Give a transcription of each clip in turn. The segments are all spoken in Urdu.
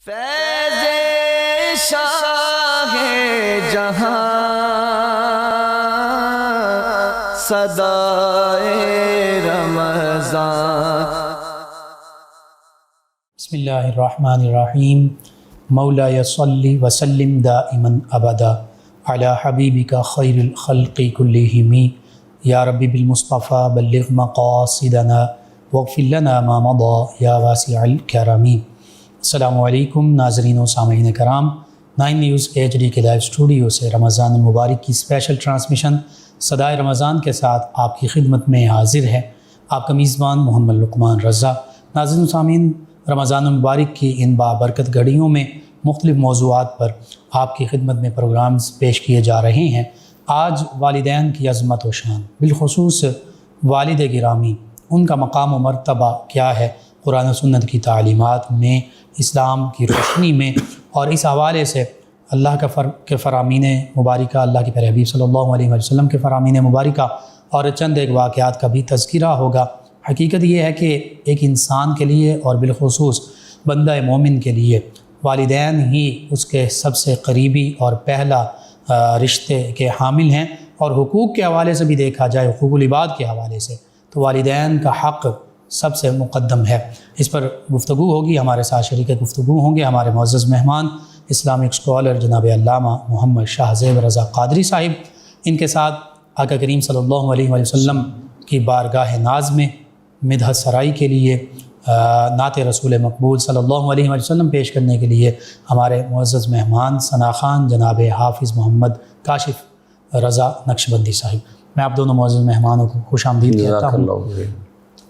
فیض شاہ جہاں صدائے رمضان۔ بسم اللہ الرحمن الرحیم۔ مولا صلی وسلم دائما ابدا علی حبیبک خیر الخلق کلہم یا رب بالمصطفیٰ بلغ مقاصدنا واغفر لنا ما مضى یا واسع الکرم۔ السلام علیکم ناظرین و سامعین کرام، 9 نیوز HD کے لائیو اسٹوڈیو سے رمضان المبارک کی اسپیشل ٹرانسمیشن صدائے رمضان کے ساتھ آپ کی خدمت میں حاضر ہے آپ کا میزبان محمد لقمان رضا۔ ناظرین و سامعین، رمضان المبارک کی ان بابرکت گھڑیوں میں مختلف موضوعات پر آپ کی خدمت میں پروگرامز پیش کیے جا رہے ہیں۔ آج والدین کی عظمت و شان، بالخصوص والد گرامی، ان کا مقام و مرتبہ کیا ہے قرآن و سنت کی تعلیمات میں، اسلام کی روشنی میں، اور اس حوالے سے اللہ کے فرامین مبارکہ، اللہ کے پیارے حبیب صلی اللہ علیہ وسلم کے فرامین مبارکہ اور چند ایک واقعات کا بھی تذکرہ ہوگا۔ حقیقت یہ ہے کہ ایک انسان کے لیے اور بالخصوص بندہ مومن کے لیے والدین ہی اس کے سب سے قریبی اور پہلا رشتے کے حامل ہیں، اور حقوق کے حوالے سے بھی دیکھا جائے، حقوق العباد کے حوالے سے تو والدین کا حق سب سے مقدم ہے۔ اس پر گفتگو ہوگی، ہمارے ساتھ شریک گفتگو ہوں گے ہمارے معزز مہمان اسلامک اسکالر جناب علامہ محمد شاہ زیب رضا قادری صاحب۔ ان کے ساتھ آقا کریم صلی اللہ علیہ وسلم کی بارگاہ ناز میں مدحت سرائی کے لیے نعت رسول مقبول صلی اللہ علیہ وسلم پیش کرنے کے لیے ہمارے معزز مہمان ثنا خان جناب حافظ محمد کاشف رضا نقشبندی صاحب۔ میں آپ دونوں معزز مہمانوں کو خوش آمدید کہتا ہوں۔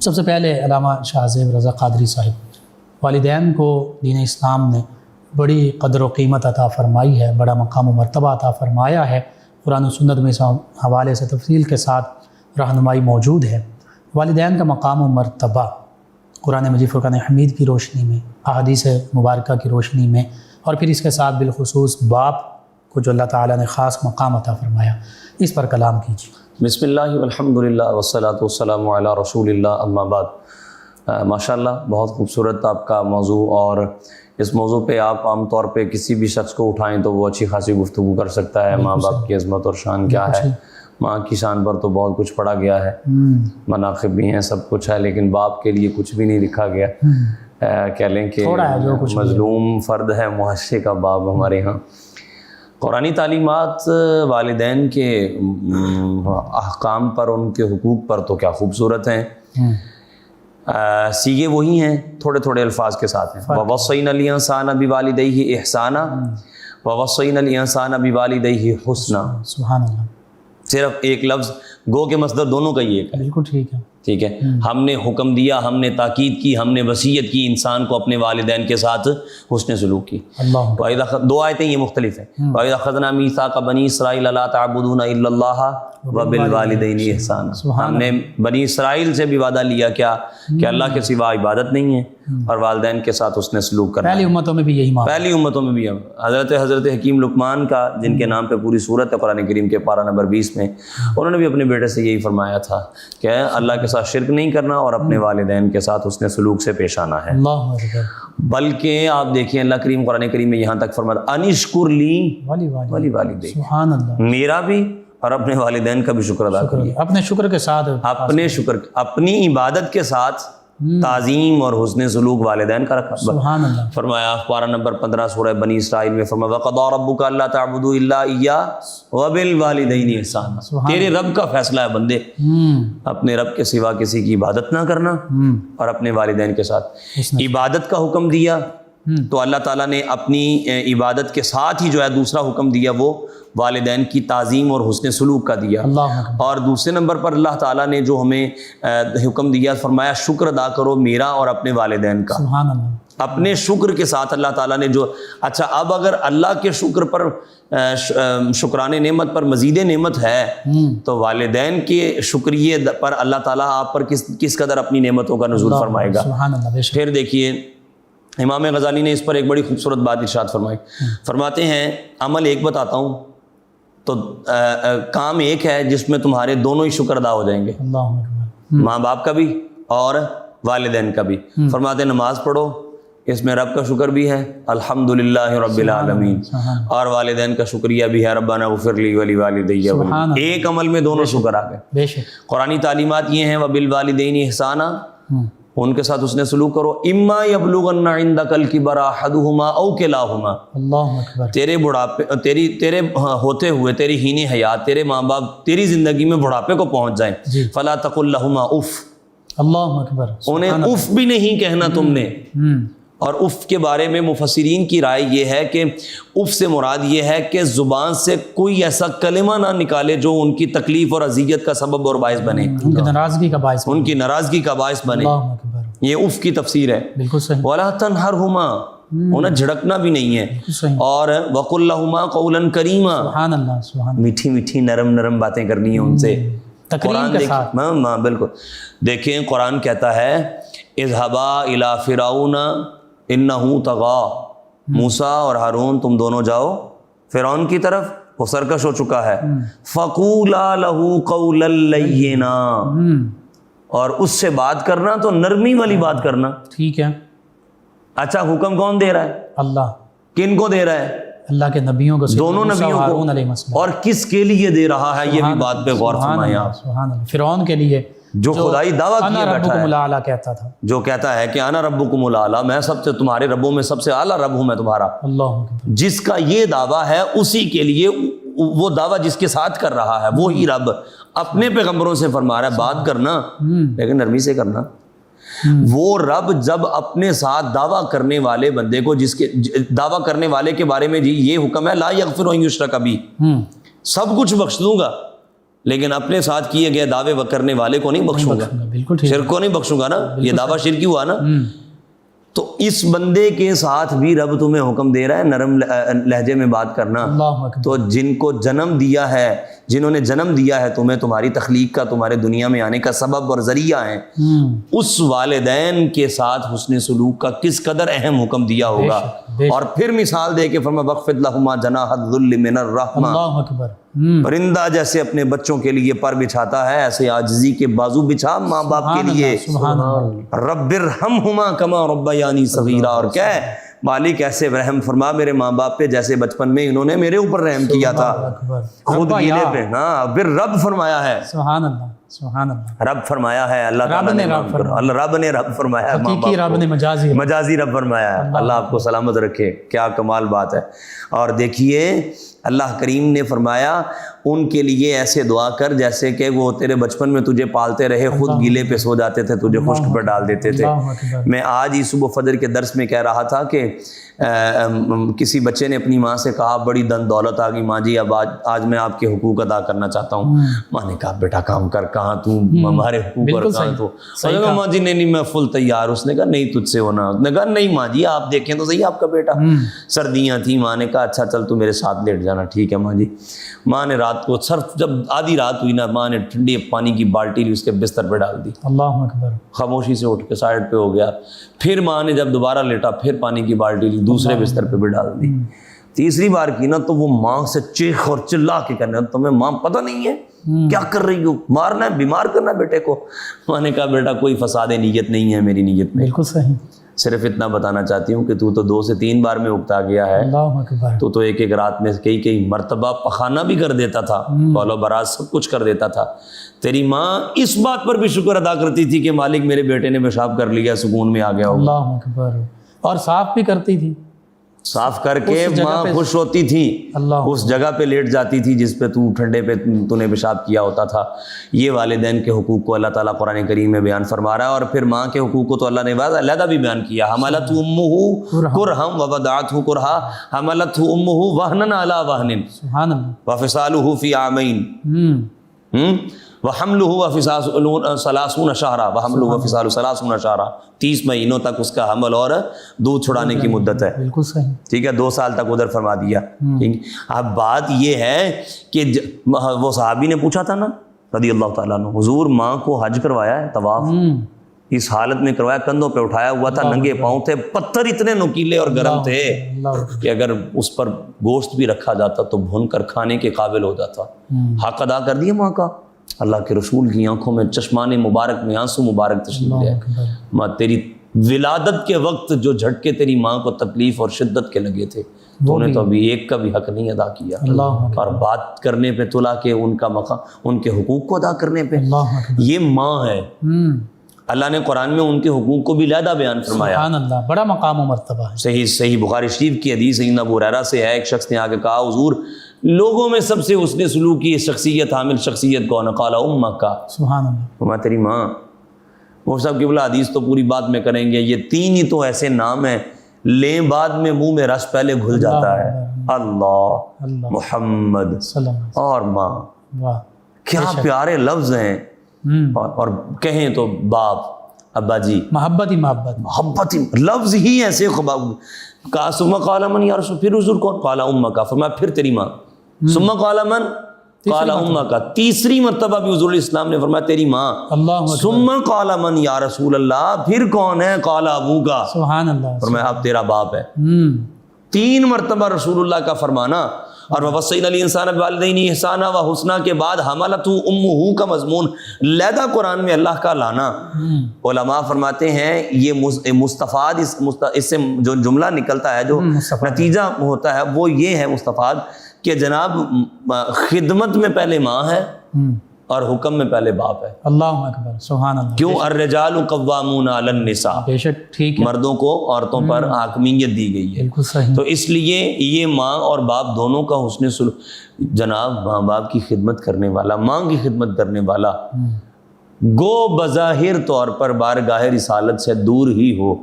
سب سے پہلے علامہ شاہ زیب رضا قادری صاحب، والدین کو دین اسلام نے بڑی قدر و قیمت عطا فرمائی ہے، بڑا مقام و مرتبہ عطا فرمایا ہے۔ قرآن و سنت میں اس حوالے سے تفصیل کے ساتھ رہنمائی موجود ہے۔ والدین کا مقام و مرتبہ قرآن مجید فرقان حمید کی روشنی میں، احادیث مبارکہ کی روشنی میں، اور پھر اس کے ساتھ بالخصوص باپ کو جو اللہ تعالیٰ نے خاص مقام عطا فرمایا، اس پر کلام کیجیے۔ بسم اللہ والحمدللہ والصلاة والسلام علی رسول اللہ، اما بعد۔ ماشاءاللہ بہت خوبصورت آپ کا موضوع، اور اس موضوع پہ آپ عام طور پہ کسی بھی شخص کو اٹھائیں تو وہ اچھی خاصی گفتگو کر سکتا ہے۔ ماں باپ کی عظمت اور شان کیا ہے، ماں کی شان پر تو بہت کچھ پڑھا گیا ہے، مناقب بھی ہیں، سب کچھ ہے، لیکن باپ کے لیے کچھ بھی نہیں لکھا گیا۔ کہہ لیں کہ مظلوم فرد ہے معاشرے کا باپ ہمارے ہاں۔ قرآنی تعلیمات والدین کے احکام پر، ان کے حقوق پر تو کیا خوبصورت ہیں۔ سیغے وہی ہیں، تھوڑے تھوڑے الفاظ کے ساتھ ہیں۔ وَوَصَّيْنَا الْإِنسَانَ بِوَالِدَيْهِ إِحْسَانًا وَوَصَّيْنَا الْإِنسَانَ بِوَالِدَيْهِ حُسْنًا۔ سبحان اللہ۔ صرف ایک لفظ گو کے مصدر دونوں کا ہی ایک ہے۔ بالکل ٹھیک ہے، ٹھیک ہے۔ ہم نے حکم دیا، ہم نے تاکید کی، ہم نے وصیت کی انسان کو اپنے والدین کے ساتھ حسن سلوک کی۔ دو آیتیں یہ مختلف ہیں۔ وَإِذَا أَخَذْنَا مِيثَاقَ بَنِي إِسْرَائِيلَ لَا تَعْبُدُونَ إِلَّا اللَّهَ وَبِالْوَالِدَيْنِ إِحْسَانًا۔ ہم نے بنی اسرائیل سے بھی وعدہ لیا کیا کہ اللہ کے سوا عبادت نہیں ہے، اور والدین کے ساتھ حسن سلوک کرنا۔ پہلی امتوں میں بھی یہی معاملہ، پہلی امتوں میں بھی حضرت حکیم لقمان کا، جن کے نام پہ پوری سورت ہے قرآن کریم کے پارہ نمبر 20 میں، انہوں نے بھی اپنے بیٹے سے یہی فرمایا تھا کہ اللہ کے ساتھ شرک نہیں کرنا اور اپنے والدین کے ساتھ حسن سلوک سے پیش آنا ہے۔ اللہ اکبر۔ بلکہ آپ دیکھیں اللہ کریم قرآن کریم میں یہاں تک فرماتا انشکر لی ولی والدی، سبحان اللہ، میرا بھی اور اپنے والدین کا بھی شکر ادا کریے۔ اپنے شکر کے ساتھ، اپنی عبادت کے ساتھ تعظیم اور حسن سلوک والدین کا رکھا۔ سبحان اللہ۔ فرمایا پارہ نمبر 15 سورہ بنی اسرائیل میں فرمایا وَقَضَىٰ رَبُّكَ أَلَّا تَعْبُدُوا إِلَّا إِيَّاهُ وَبِالْوَالِدَيْنِ إِحْسَانًا۔ تیرے رب کا فیصلہ ہے بندے، اپنے رب کے سوا کسی کی عبادت نہ کرنا، اور اپنے والدین کے ساتھ عبادت کا حکم دیا، تو اللہ تعالیٰ نے اپنی عبادت کے ساتھ ہی جو ہے دوسرا حکم دیا وہ والدین کی تعظیم اور حسن سلوک کا دیا۔ اور دوسرے نمبر پر اللہ تعالیٰ نے جو ہمیں حکم دیا، فرمایا شکر ادا کرو میرا اور اپنے والدین کا۔ سبحان اللہ۔ اپنے شکر کے ساتھ اللہ تعالیٰ نے جو، اچھا اب اگر اللہ کے شکر پر، شکران نعمت پر مزید نعمت ہے، تو والدین کے شکریہ پر اللہ تعالیٰ آپ پر کس قدر اپنی نعمتوں کا نزول فرمائے گا۔ پھر دیکھیے امام غزالی نے اس پر ایک بڑی خوبصورت بات ارشاد فرمائی، فرماتے ہیں عمل ایک بتاتا ہوں تو کام ایک ہے جس میں تمہارے دونوں ہی شکر ادا ہو جائیں گے، ماں باپ کا بھی اور والدین کا بھی۔ فرماتے ہیں نماز پڑھو، اس میں رب کا شکر بھی ہے الحمدللہ رب العالمین، اور والدین کا شکریہ بھی ہے ربنا اغفر لی ولی والدی، ایک عمل میں دونوں شکر آ گئے۔ بے شک قرآنی تعلیمات یہ ہیں وبالوالدین احسانا، ان کے ساتھ اس نے سلوک کرو، اما یبلغن عندک الکبر احدہما او کلاہما، اللہ اکبر، تیرے بڑھاپے تیرے ہوتے ہوئے تیری ہین حیات، تیرے ماں باپ تیری زندگی میں بڑھاپے کو پہنچ جائیں، فلا تقل لہما اف، اللہ اکبر، انہیں اف بھی نہیں کہنا تم نے۔ اور اف کے بارے میں مفسرین کی رائے یہ ہے کہ اف سے مراد یہ ہے کہ زبان سے کوئی ایسا کلمہ نہ نکالے جو ان کی تکلیف اور اذیت کا سبب اور باعث بنے، ان کی ناراضگی کا باعث، ان کی ناراضگی کا باعث بنے، اللہ اکبر، یہ اف کی تفسیر ہے۔ بالکل صحیح، وَلَا تَنْهَرْهُمَا، انہیں جھڑکنا بھی نہیں ہے، بالکل صحیح، اور وَقُلْ لَهُمَا قَوْلًا كَرِيمًا، سبحان اللہ، سبحان اللہ، میٹھی میٹھی نرم نرم باتیں کرنی ہیں ان سے، تکریم کے ساتھ۔ ہاں بالکل، دیکھیں قرآن کہتا ہے اذهبا إِلَى فِرْعَوْنَ إِنَّهُ طَغَىٰ، موسیٰ اور ہارون تم دونوں جاؤ فرعون کی طرف، وہ سرکش ہو چکا ہے، فَقُولَا لَهُ قَوْلًا لَيِّنًا، اور اس سے بات کرنا تو نرمی والی بات کرنا۔ ٹھیک ہے، اچھا حکم کون دے رہا ہے؟ اللہ، کن کو دے رہا ہے؟ اللہ کے نبیوں کو، دونوں نبیوں ہارون علیہ کو، السلام، اور کس کے لیے دے رہا ہے یہ بھی بات پہ غور فرمائیں آپ۔ سبحان اللہ، فرعون کے لیے جو خدائی دعویٰ کیے انا بیٹھا ربکم ہے، الاعلی کہتا تھا، جو کہتا ہے کہ انا ربکم الاعلی، میں سب سے تمہارے ربوں میں سب سے اعلیٰ رب ہوں میں تمہارا، اللہ اکبر، جس کا یہ دعویٰ ہے اسی کے لیے، وہ دعویٰ جس کے ساتھ کر رہا ہے وہی رب اپنے پیغمبروں سے فرما رہا ہے بات کرنا لیکن نرمی سے کرنا۔ وہ رب جب اپنے ساتھ دعویٰ کرنے والے بندے کو، جس کے دعویٰ کرنے والے کے بارے میں جی یہ حکم ہے لا یغفر ان یشرک بہ، سب کچھ بخش دوں گا لیکن اپنے ساتھ کیے گئے دعوے کرنے والے کو نہیں بخشوں گا، بالکل ٹھیک، شرک کو نہیں بخشوں گا نا، یہ دعویٰ شرکی ہوا نا۔ تو اس بندے کے ساتھ بھی رب تمہیں حکم دے رہا ہے نرم لہجے میں بات کرنا۔ اللہ اکبر، تو جن کو جنم دیا ہے، جنہوں نے جنم دیا ہے تمہیں، تمہاری تخلیق کا، تمہارے دنیا میں آنے کا سبب اور ذریعہ ہیں، اس والدین کے ساتھ حسن سلوک کا کس قدر اہم حکم دیا ہوگا۔ اور پھر مثال دے کے فرمایا وَخْفِضْ لَهُمَا جَنَاحَ الذُّلِّ مِنَ الرَّحْمَةِ، اللہ اکبر، پرندہ جیسے اپنے بچوں کے لیے پر بچھاتا ہے ایسے عاجزی کے بازو بچھا ماں باپ کے لیے۔ سبحان اللہ، رب ارحمہما کما ربیانی صغیرا، اور کیا ہے مالک ایسے رحم فرما میرے ماں باپ پہ جیسے بچپن میں انہوں نے میرے اوپر رحم کیا تھا، خود گیلے پہ، ہاں پھر رب فرمایا ہے، سبحان اللہ، سبحان اللہ، رب فرمایا ہے، اللہ تعالیٰ نے رب نے رب فرمایا ہے، ماں حقیقی رب نے مجازی رب فرمایا ہے۔ اللہ آپ کو سلامت رکھے، کیا کمال بات ہے۔ اور دیکھیے اللہ کریم نے فرمایا ان کے لیے ایسے دعا کر جیسے کہ وہ تیرے بچپن میں تجھے پالتے رہے، خود گیلے پہ سو جاتے تھے، تجھے خشک پہ ڈال دیتے تھے۔ میں آج ہی صبح فجر کے درس میں کہہ رہا تھا کہ کسی بچے نے اپنی ماں سے کہا بڑی دن دولت آ گئی ماں جی، اب آج میں آپ کے حقوق ادا کرنا چاہتا ہوں۔ ماں نے کہا بیٹا کام کر، کہاں تو ہمارے حقوق اور کہاں تو، ماں جی نہیں میں فل تیار۔ اس نے کہا نہیں تجھ سے ہونا، اس نے کہا نہیں ماں جی آپ دیکھیں تو صحیح آپ کا بیٹا، سردیاں تھیں، ماں نے کہا اچھا چل تو میرے ساتھ لیٹ جانا۔ ٹھیک ہے ماں جی۔ ماں نے رات کو صرف جب آدھی رات ہوئی نا، ماں نے ٹھنڈی پانی کی بالٹی لی اس کے بستر پہ ڈال دی، اللہ اکبر، خاموشی سے اٹھ کے سائڈ پہ ہو گیا۔ پھر ماں نے جب دوبارہ لیٹا پھر پانی کی بالٹی لی، دوسرے بستر پہ بھی ڈال دی۔ تیسری بار کی نا تو وہ ماں سے چیخ اور چلا کے کہنے تمہیں ماں پتہ نہیں ہے کیا کر رہی ہو، مارنا ہے، بیمار کرنا ہے بیٹے کو۔ ماں نے کہا بیٹا کوئی فساد نیت نہیں ہے میری نیت میں، بالکل صحیح، صرف اتنا بتانا چاہتی ہوں کہ تو 2 سے 3 بار میں اگتا گیا ہے، اللہ اکبر، تو ایک رات میں کئی مرتبہ پخانہ بھی کر دیتا تھا، بالو براز سب کچھ کر دیتا تھا۔ تیری ماں اس بات پر بھی شکر ادا کرتی تھی کہ مالک میرے بیٹے نے پیشاب کر لیا، سکون میں آ گیا ہوگا، اللہ اکبر، اور صاف بھی کرتی تھی، صاف کر کے ماں خوش ہوتی تھی، اس جگہ پہ لیٹ جاتی تھی جس پہ تو ٹھنڈے پہ تو نے پیشاب کیا ہوتا تھا۔ یہ والدین کے حقوق کو اللہ تعالیٰ قرآن کریم میں بیان فرما رہا ہے، اور پھر ماں کے حقوق کو تو اللہ نے علیحدہ بھی بیان کیا۔ حملتہ امہ کرہا ووضعتہ کرہا حملتہ امہ وہنا علی وہن سبحان اللہ، وفصالہ فی عامین وحملہ وفصالہ 30 شہرا وحملہ وفصالہ 30 شہرا، 30 مہینوں تک اس کا حمل اور دودھ چھڑانے کی مدت ہے، بالکل صحیح، ٹھیک ہے، 2 سال تک ادھر فرما دیا۔ اب بات یہ ہے کہ وہ صحابی نے پوچھا تھا نا رضی اللہ تعالیٰ عنہ، حضور ماں کو حج کروایا ہے، طواف اس حالت میں کروایا، کندھوں پہ اٹھایا ہوا تھا، ننگے پاؤں تھے، پتھر اتنے نوکیلے اور گرم تھے کہ اگر اس پر گوشت بھی رکھا جاتا تو بھون کر کھانے کے قابل ہو جاتا۔ حق ادا کر دیا ماں کا، اللہ کے رسول کی آنکھوں میں چشمان مبارک میں آنسو مبارک تشریف لے آئے۔ ماں تیری ولادت کے وقت جو جھٹکے تیری ماں کو تکلیف اور شدت کے لگے تھے تو نے تو ابھی ایک کا بھی حق نہیں ادا کیا. اور بات کرنے پہ تلا کے ان کا مقام، ان کے حقوق کو ادا کرنے پہ، یہ ماں ہے. اللہ نے قرآن میں ان کے حقوق کو بھی علیحدہ بیان فرمایا. سبحان اللہ، بڑا مقام و مرتبہ ہے. صحیح بخاری شریف کی حدیث سیدنا ابو ہریرہ سے ہے، ایک شخص نے آ کے کہا حضور لوگوں میں سب سے حسن سلوک کی شخصیت، حامل شخصیت کون ہے؟ قال امک. سبحان اللہ. میں تیری ماں. وہ صاحب کی بلا حدیث تو پوری بات میں کریں گے، یہ تین ہی تو ایسے نام ہیں لیں بعد میں منہ میں رس پہلے گھل جاتا ہے. اللہ، محمد اور ماں. کیا پیارے لفظ ہیں. اور کہیں تو باپ، ابا جی، محبت ہی محبت، محبت ہی لفظ ہی ایسے. کہا ثم قال من یا رسول، پھر حضور کون؟ قال امک. فرمایا پھر تیری ماں. ثم قال من؟ قال امک. تیسری مرتبہ بھی حضور اسلام نے فرمایا تیری ماں. ثم قال من یا رسول اللہ، پھر کون ہے؟ قال ابوک. سبحان اللہ. فرمایا اب تیرا باپ ہے. 3 مرتبہ رسول اللہ کا فرمانا. اور وَوَصَّيْنَا الْإِنسَانَ بِوَالِدَيْهِ إِحْسَانًا وَحُسْنًا کے بعد حملته أُمُّهُ کا مضمون لیدہ قرآن میں اللہ کا لانا. علماء فرماتے ہیں یہ مستفاد، اس سے جو جملہ نکلتا ہے، جو نتیجہ ہوتا ہے وہ یہ ہے مستفاد کہ جناب خدمت میں پہلے ماں ہے اور حکم میں پہلے باپ ہے. اللہ اکبر، سبحان اللہ. کیوں؟ الرجال قوامون علی النساء، بے شک ٹھیک ہے، مردوں کو عورتوں پر حاکمیت دی گئی ہے. بالکل صحیح. تو اس لیے یہ ماں اور باپ دونوں کا حسن سلوک، جناب ماں باپ کی خدمت کرنے والا، ماں کی خدمت کرنے والا گو بظاہر طور پر بارگاہ رسالت سے دور ہی ہو،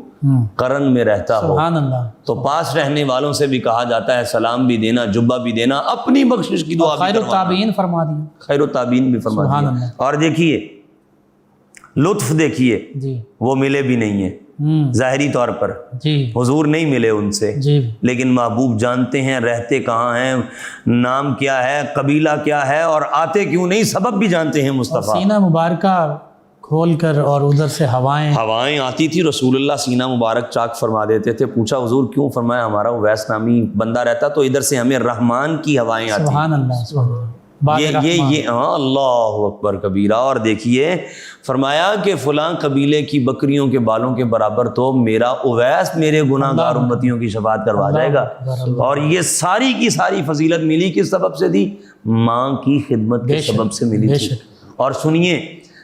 قرن میں رہتا ہو، سبحان اللہ، تو پاس رہنے والوں سے بھی کہا جاتا ہے سلام بھی دینا، جبہ بھی دینا، اپنی بخشش کی دعا بھی خیر کروانا. التابعین فرما دیا. خیر التابعین بھی فرما سبحان دیا. اللہ. اور دیکھیے لطف دیکھیے، جی وہ ملے بھی نہیں ہیں ظاہری طور پر، جی حضور نہیں ملے ان سے، جی، لیکن محبوب جانتے ہیں رہتے کہاں ہیں، نام کیا ہے، قبیلہ کیا ہے، اور آتے کیوں نہیں، سبب بھی جانتے ہیں. مصطفیٰ سینہ مبارکہ کھول کر اور ادھر سے ہوائیں آتی تھی، رسول اللہ سینہ مبارک چاک فرما دیتے تھے. پوچھا حضور کیوں؟ فرمایا ہمارا اویس نامی بندہ رہتا تو ادھر سے ہمیں رحمان کی ہوائیں آتی. سبحان اللہ، سبحان اللہ. یہ ہاں، اللہ اکبر کبیرہ. اور دیکھیے فرمایا کہ فلاں قبیلے کی بکریوں کے بالوں کے برابر تو میرا اویس میرے گناہ گار امتیوں کی شفاعت کروا جائے گا. اور یہ ساری کی ساری فضیلت ملی کس سبب سے تھی؟ ماں کی خدمت کے سبب سے ملی تھی. اور سنیے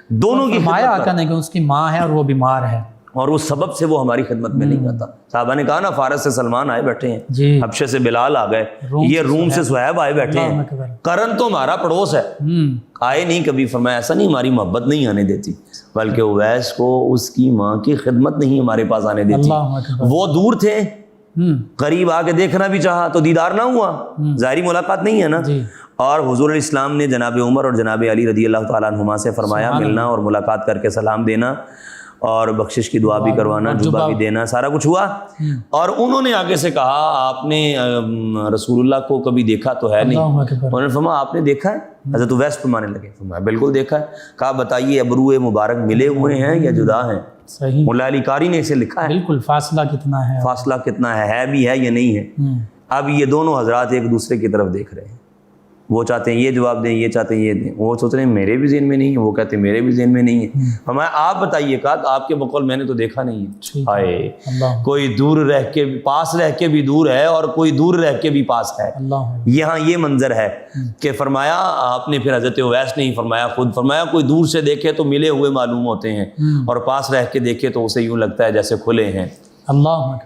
دونوں کی فرمایا آقا نے کہ اس کی ماں ہے اور وہ بیمار ہے، اور اس سبب سے وہ ہماری خدمت میں نہیں کرتا. صحابہ نے کہا نا فارس سے سلمان آئے بیٹھے ہیں، جی، حبشے سے بلال آ گئے، یہ روم سے سہیب آئے بیٹھے ہیں، قرن تو ہمارا پڑوس ہے، آئے نہیں کبھی. فرمایا ایسا نہیں، ہماری محبت نہیں آنے دیتی، بلکہ اویس کو اس کی ماں کی خدمت نہیں ہمارے پاس آنے دیتی. وہ دور تھے، قریب آ کے دیکھنا بھی چاہا تو دیدار نہ ہوا، ظاہری ملاقات نہیں ہے نا. اور حضور الاسلام نے جناب عمر اور جناب علی رضی اللہ تعالیٰ عنہما سے فرمایا ملنا اور ملاقات کر کے سلام دینا اور بخشش کی دعا بھی کروانا، جبہ بھی دینا، سارا کچھ ہوا. اور انہوں نے آگے سے کہا آپ نے رسول اللہ کو کبھی دیکھا تو ہے نہیں. انہوں نے فرمایا آپ نے دیکھا ہے؟ حضرت اویس فرمانے لگے. فرمایا بالکل دیکھا ہے. کہا بتائیے ابرو مبارک ملے ہوئے ہیں یا جدا ہیں؟ صحیح. مولا علی قاری نے اسے لکھا ہے. بالکل. فاصلہ کتنا ہے، فاصلہ کتنا ہے بھی ہے یا نہیں ہے. اب یہ دونوں حضرات ایک دوسرے کی طرف دیکھ رہے ہیں، وہ چاہتے ہیں یہ جواب دیں، یہ چاہتے ہیں یہ دیں، وہ سوچ رہے ہیں میرے بھی ذہن میں نہیں ہے، وہ کہتے ہیں میرے بھی ذہن میں نہیں ہے. ہمارا آپ بتائیے کہ آپ کے بقول میں نے تو دیکھا نہیں ہے. ہائے، کوئی دور رہ کے پاس رہ کے بھی دور ہے اور کوئی دور رہ کے بھی پاس ہے. یہاں یہ منظر ہے کہ فرمایا آپ نے، پھر حضرت اویس نہیں فرمایا خود، فرمایا کوئی دور سے دیکھے تو ملے ہوئے معلوم ہوتے ہیں اور پاس رہ کے دیکھے تو اسے یوں لگتا ہے جیسے کھلے ہیں.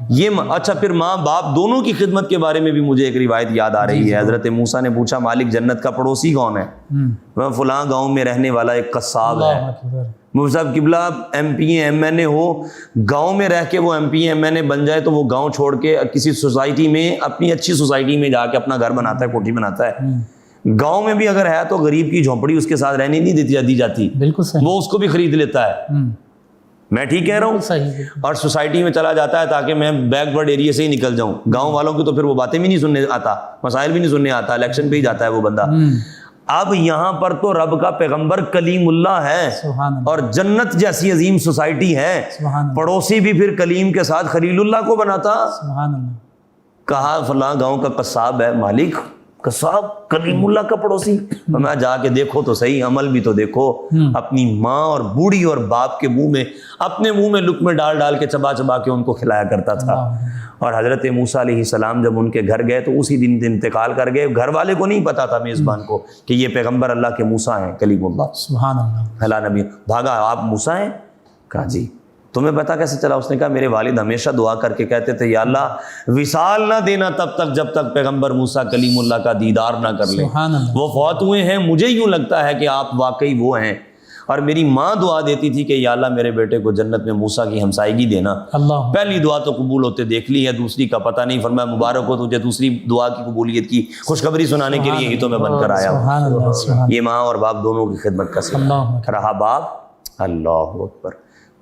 یہ اچھا، پھر ماں باپ دونوں کی خدمت کے بارے میں بھی مجھے ایک روایت یاد آ رہی ہے. حضرت موسیٰ نے پوچھا مالک جنت کا پڑوسی کون ہے؟ وہ فلاں گاؤں میں رہنے والا ایک قصاب ہے. مفتی صاحب قبلہ ایم پی ایم این اے ہو، گاؤں میں رہ کے وہ ایم پی ایم این اے بن جائے تو وہ گاؤں چھوڑ کے کسی سوسائٹی میں، اپنی اچھی سوسائٹی میں جا کے اپنا گھر بناتا ہے، کوٹھی بناتا ہے. گاؤں میں بھی اگر ہے تو غریب کی جھونپڑی اس کے ساتھ رہنے نہیں دی جاتی، وہ اس کو بھی خرید لیتا ہے. میں ٹھیک کہہ رہا ہوں؟ اور سوسائٹی میں چلا جاتا ہے تاکہ میں بیک ورڈ ایریا سے ہی نکل جاؤں. گاؤں والوں کی تو پھر وہ باتیں بھی نہیں سننے آتا، مسائل بھی نہیں سننے آتا، الیکشن پہ ہی جاتا ہے وہ بندہ. اب یہاں پر تو رب کا پیغمبر کلیم اللہ ہے اور جنت جیسی عظیم سوسائٹی ہے، پڑوسی بھی پھر کلیم کے ساتھ خلیل اللہ کو بناتا. کہا فلاں گاؤں کا قصاب ہے. مالک کہ صاحب کلیم اللہ کا پڑوسی. میں جا کے دیکھو تو صحیح, عمل بھی تو دیکھو. اپنی ماں اور بوڑھی اور باپ کے منہ میں, اپنے منہ میں لقمے ڈال ڈال کے چبا چبا کے ان کو کھلایا کرتا تھا. اور حضرت موسیٰ علیہ السلام جب ان کے گھر گئے تو اسی دن انتقال کر گئے. گھر والے کو نہیں پتا تھا میزبان کو کہ یہ پیغمبر اللہ کے موسیٰ ہیں, کلیم اللہ. سبحان اللہ. اللہ نبی بھاگا, آپ موسیٰ ہیں؟ کہا جی. تمہیں پتا کیسے چلا؟ اس نے کہا میرے والد ہمیشہ دعا کر کے کہتے تھے یا اللہ وصال نہ دینا تب تک جب تک پیغمبر موسیٰ کلیم اللہ کا دیدار نہ کر لیں. وہ فوت ہوئے ہیں, مجھے یوں لگتا ہے کہ آپ واقعی وہ ہیں. اور میری ماں دعا دیتی تھی کہ یا اللہ میرے بیٹے کو جنت میں موسیٰ کی ہمسائیگی دینا. اللہ. پہلی دعا تو قبول ہوتے دیکھ لی ہے, دوسری کا پتہ نہیں. فرمایا مبارک ہو تجھے دوسری دعا کی قبولیت کی خوشخبری سنانے کے لیے ہی تو میں بن کر آیا ہوں. یہ ماں اور باپ دونوں کی خدمت کا سلسلہ رہا. باپ, اللہ اکبر,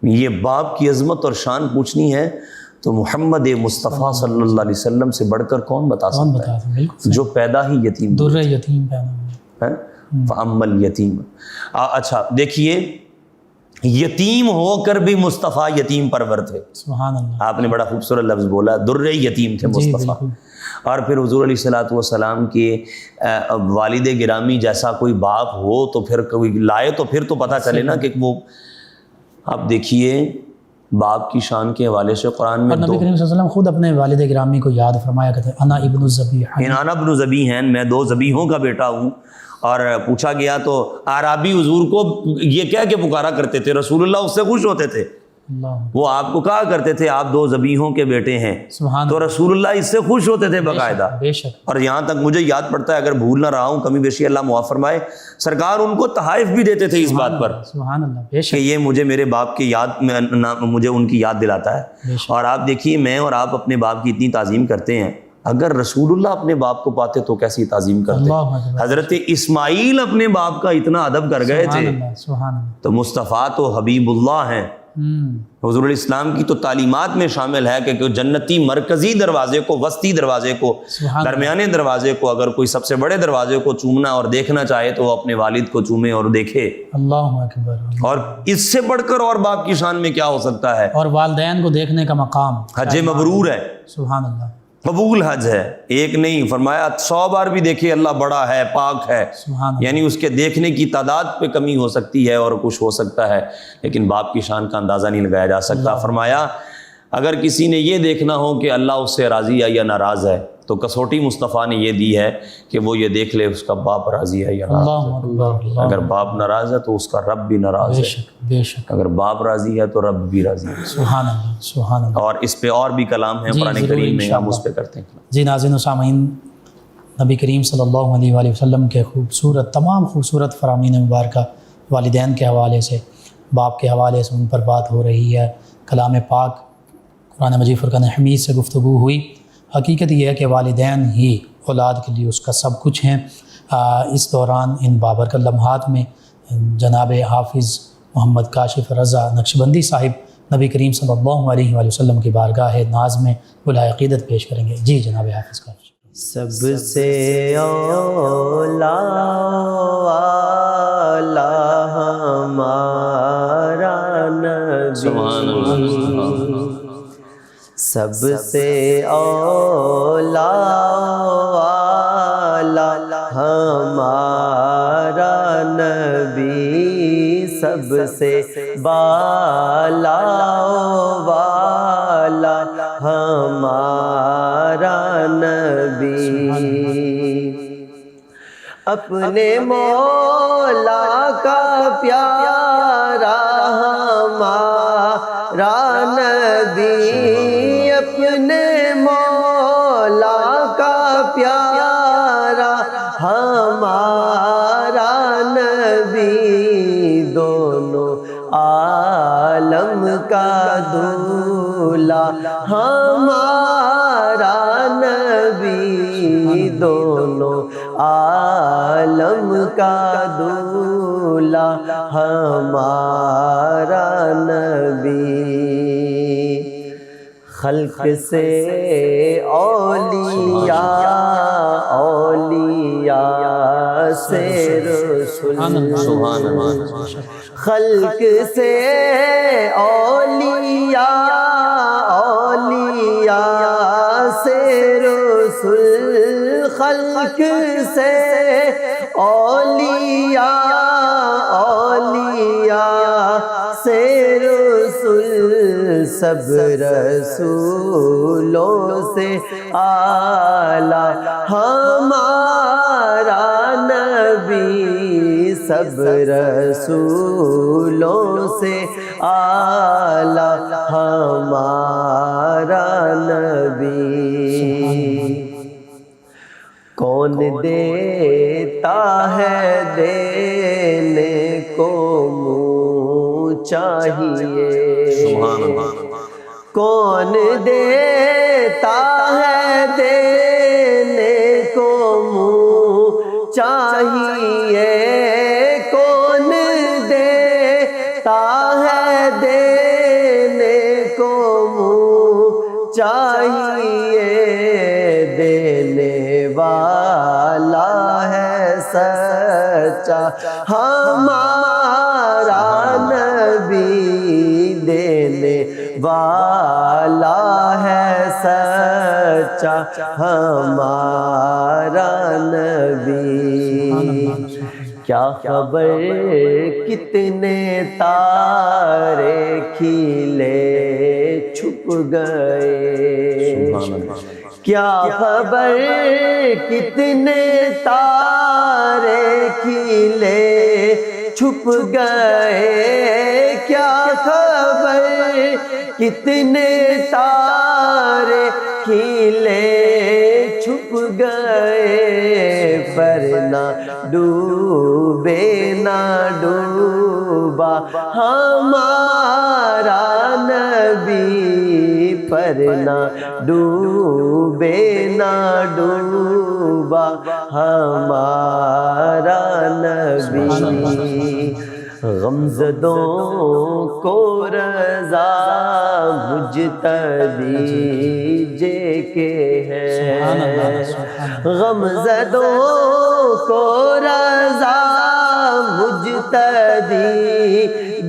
یہ باپ کی عظمت اور شان پوچھنی ہے تو محمد مصطفیٰ صلی اللہ علیہ وسلم سے بڑھ کر کون بتا سکتا ہے, جو پیدا ہی یتیم, در یتیم پیدا ہے. فَأَمَّا یتیم. اچھا دیکھیے, یتیم ہو کر بھی مصطفیٰ یتیم پرور تھے. سبحان اللہ. آپ نے بڑا خوبصورت لفظ بولا, در یتیم تھے مصطفیٰ. اور پھر حضور علیہ الصلوۃ والسلام کے والد گرامی جیسا کوئی باپ ہو تو پھر کوئی لائے تو پھر تو پتہ چلے نا کہ وہ. آپ دیکھیے باپ کی شان کے حوالے سے قرآن میں نبی کریم صلی اللہ علیہ وسلم خود اپنے والد گرامی کو یاد فرمایا کرتے انا ابن الذبیحین. انا ابن ذبیحین, میں 2 ذبیحوں کا بیٹا ہوں. اور پوچھا گیا تو اعرابی حضور کو یہ کہہ کے پکارا کرتے تھے, رسول اللہ اس سے خوش ہوتے تھے. وہ آپ کو کہا کرتے تھے آپ 2 ذبیحوں کے بیٹے ہیں, تو رسول اللہ اس سے خوش ہوتے تھے باقاعدہ. اور یہاں تک مجھے یاد پڑتا ہے, اگر بھول نہ رہا ہوں, کمی بیشی اللہ معاف فرمائے, سرکار ان کو تحائف بھی دیتے تھے اس بات پر کہ یہ مجھے میرے باپ کی یاد میں مجھے ان کی یاد دلاتا ہے. اور آپ دیکھیے میں اور آپ اپنے باپ کی اتنی تعظیم کرتے ہیں, اگر رسول اللہ اپنے باپ کو پاتے تو کیسی تعظیم کرتے. حضرت اسماعیل اپنے باپ کا اتنا ادب کر گئے تھے, تو مصطفیٰ تو حبیب اللہ ہیں. حضور علیہ السلام کی تو تعلیمات میں شامل ہے کہ جنتی مرکزی دروازے کو, وسطی دروازے کو, درمیانے دروازے کو, اگر کوئی سب سے بڑے دروازے کو چومنا اور دیکھنا چاہے تو وہ اپنے والد کو چومے اور دیکھے. اللہ اکبر. اور اس سے بڑھ کر اور باپ کی شان میں کیا ہو سکتا ہے؟ اور والدین کو دیکھنے کا مقام حج مبرور ہے. سبحان اللہ. قبول حج ہے, ایک نہیں, فرمایا 100 بار بھی دیکھے اللہ بڑا ہے, پاک ہے. یعنی اس کے دیکھنے کی تعداد پہ کمی ہو سکتی ہے اور کچھ ہو سکتا ہے, لیکن باپ کی شان کا اندازہ نہیں لگایا جا سکتا. فرمایا اگر کسی نے یہ دیکھنا ہو کہ اللہ اس سے راضی ہے یا ناراض ہے تو کسوٹی مصطفیٰ نے یہ دی ہے کہ وہ یہ دیکھ لے اس کا باپ راضی ہے یا ناراض ہے. اگر باپ ناراض ہے تو اس کا رب بھی ناراض ہے, بے شک. اگر باپ راضی ہے تو رب بھی راضی ہے. سبحان اللہ, سبحان اللہ. اور اس پہ اور بھی کلام ہے قرآن کریم میں, ہم اس پہ کرتے ہیں. جی ناظرین و سامعین, نبی کریم صلی اللہ علیہ وآلہ وسلم کے خوبصورت تمام خوبصورت فرامین مبارکہ والدین کے حوالے سے, باپ کے حوالے سے ان پر بات ہو رہی ہے. کلام پاک قرآن مجید فرقان حمید سے گفتگو ہوئی. حقیقت یہ ہے کہ والدین ہی اولاد کے لیے اس کا سب کچھ ہیں. اس دوران ان بابرکت لمحات میں جناب حافظ محمد کاشف رضا نقشبندی صاحب نبی کریم صلی اللہ علیہ وآلہ وسلم کی بارگاہ ناز میں بلائے عقیدت پیش کریں گے. جی جناب حافظ کاشف. سب سے اولا والا ہمارا نبی, سب سے اولا والا ہمارا نبی, سب سے بالا والا ہمارا نبی, اپنے مولا کا پیارا ہمارا نبی, اپنے مولا کا پیارا ہمارا نبی, دونوں عالم کا دولا ہمارا نبی, دونوں عالم کا دولا ہمارا نبی. خلق سے اولیاء, اولیاء سے رسول, خلق سے اولیاء, اولیاء سے رسول, رسل خلق سے اولیاء، اولیاء سے رسل، سب رسولوں سے اعلیٰ ہمارا نبی، سب رسولوں سے اعلیٰ ہمارا نبی۔ کون دیتا ہے دینے کو منہ چاہیے، کون دیتا ہے دینے کو منہ چاہیے، کون دیتا ہے دینے کو منہ چاہیے، دینے والا ہے سچا ہمارا نبی، دینے والا ہے سچا ہمارا نبی۔ کیا خبر کتنے تارے کھلے چھپ گئے، کیا خبر کتنے تارے کھلے چھپ گئے، کیا خبر کتنے تارے کھلے چھپ گئے، پر نہ ڈوبے نہ ڈوبا ہمارا نبی، پر نہ ڈوبے نہ ڈوبا ہمارا نبی۔ غمزدوں کو رضا مجتبی جے کے ہے، غمزدوں کو رضا مجتبی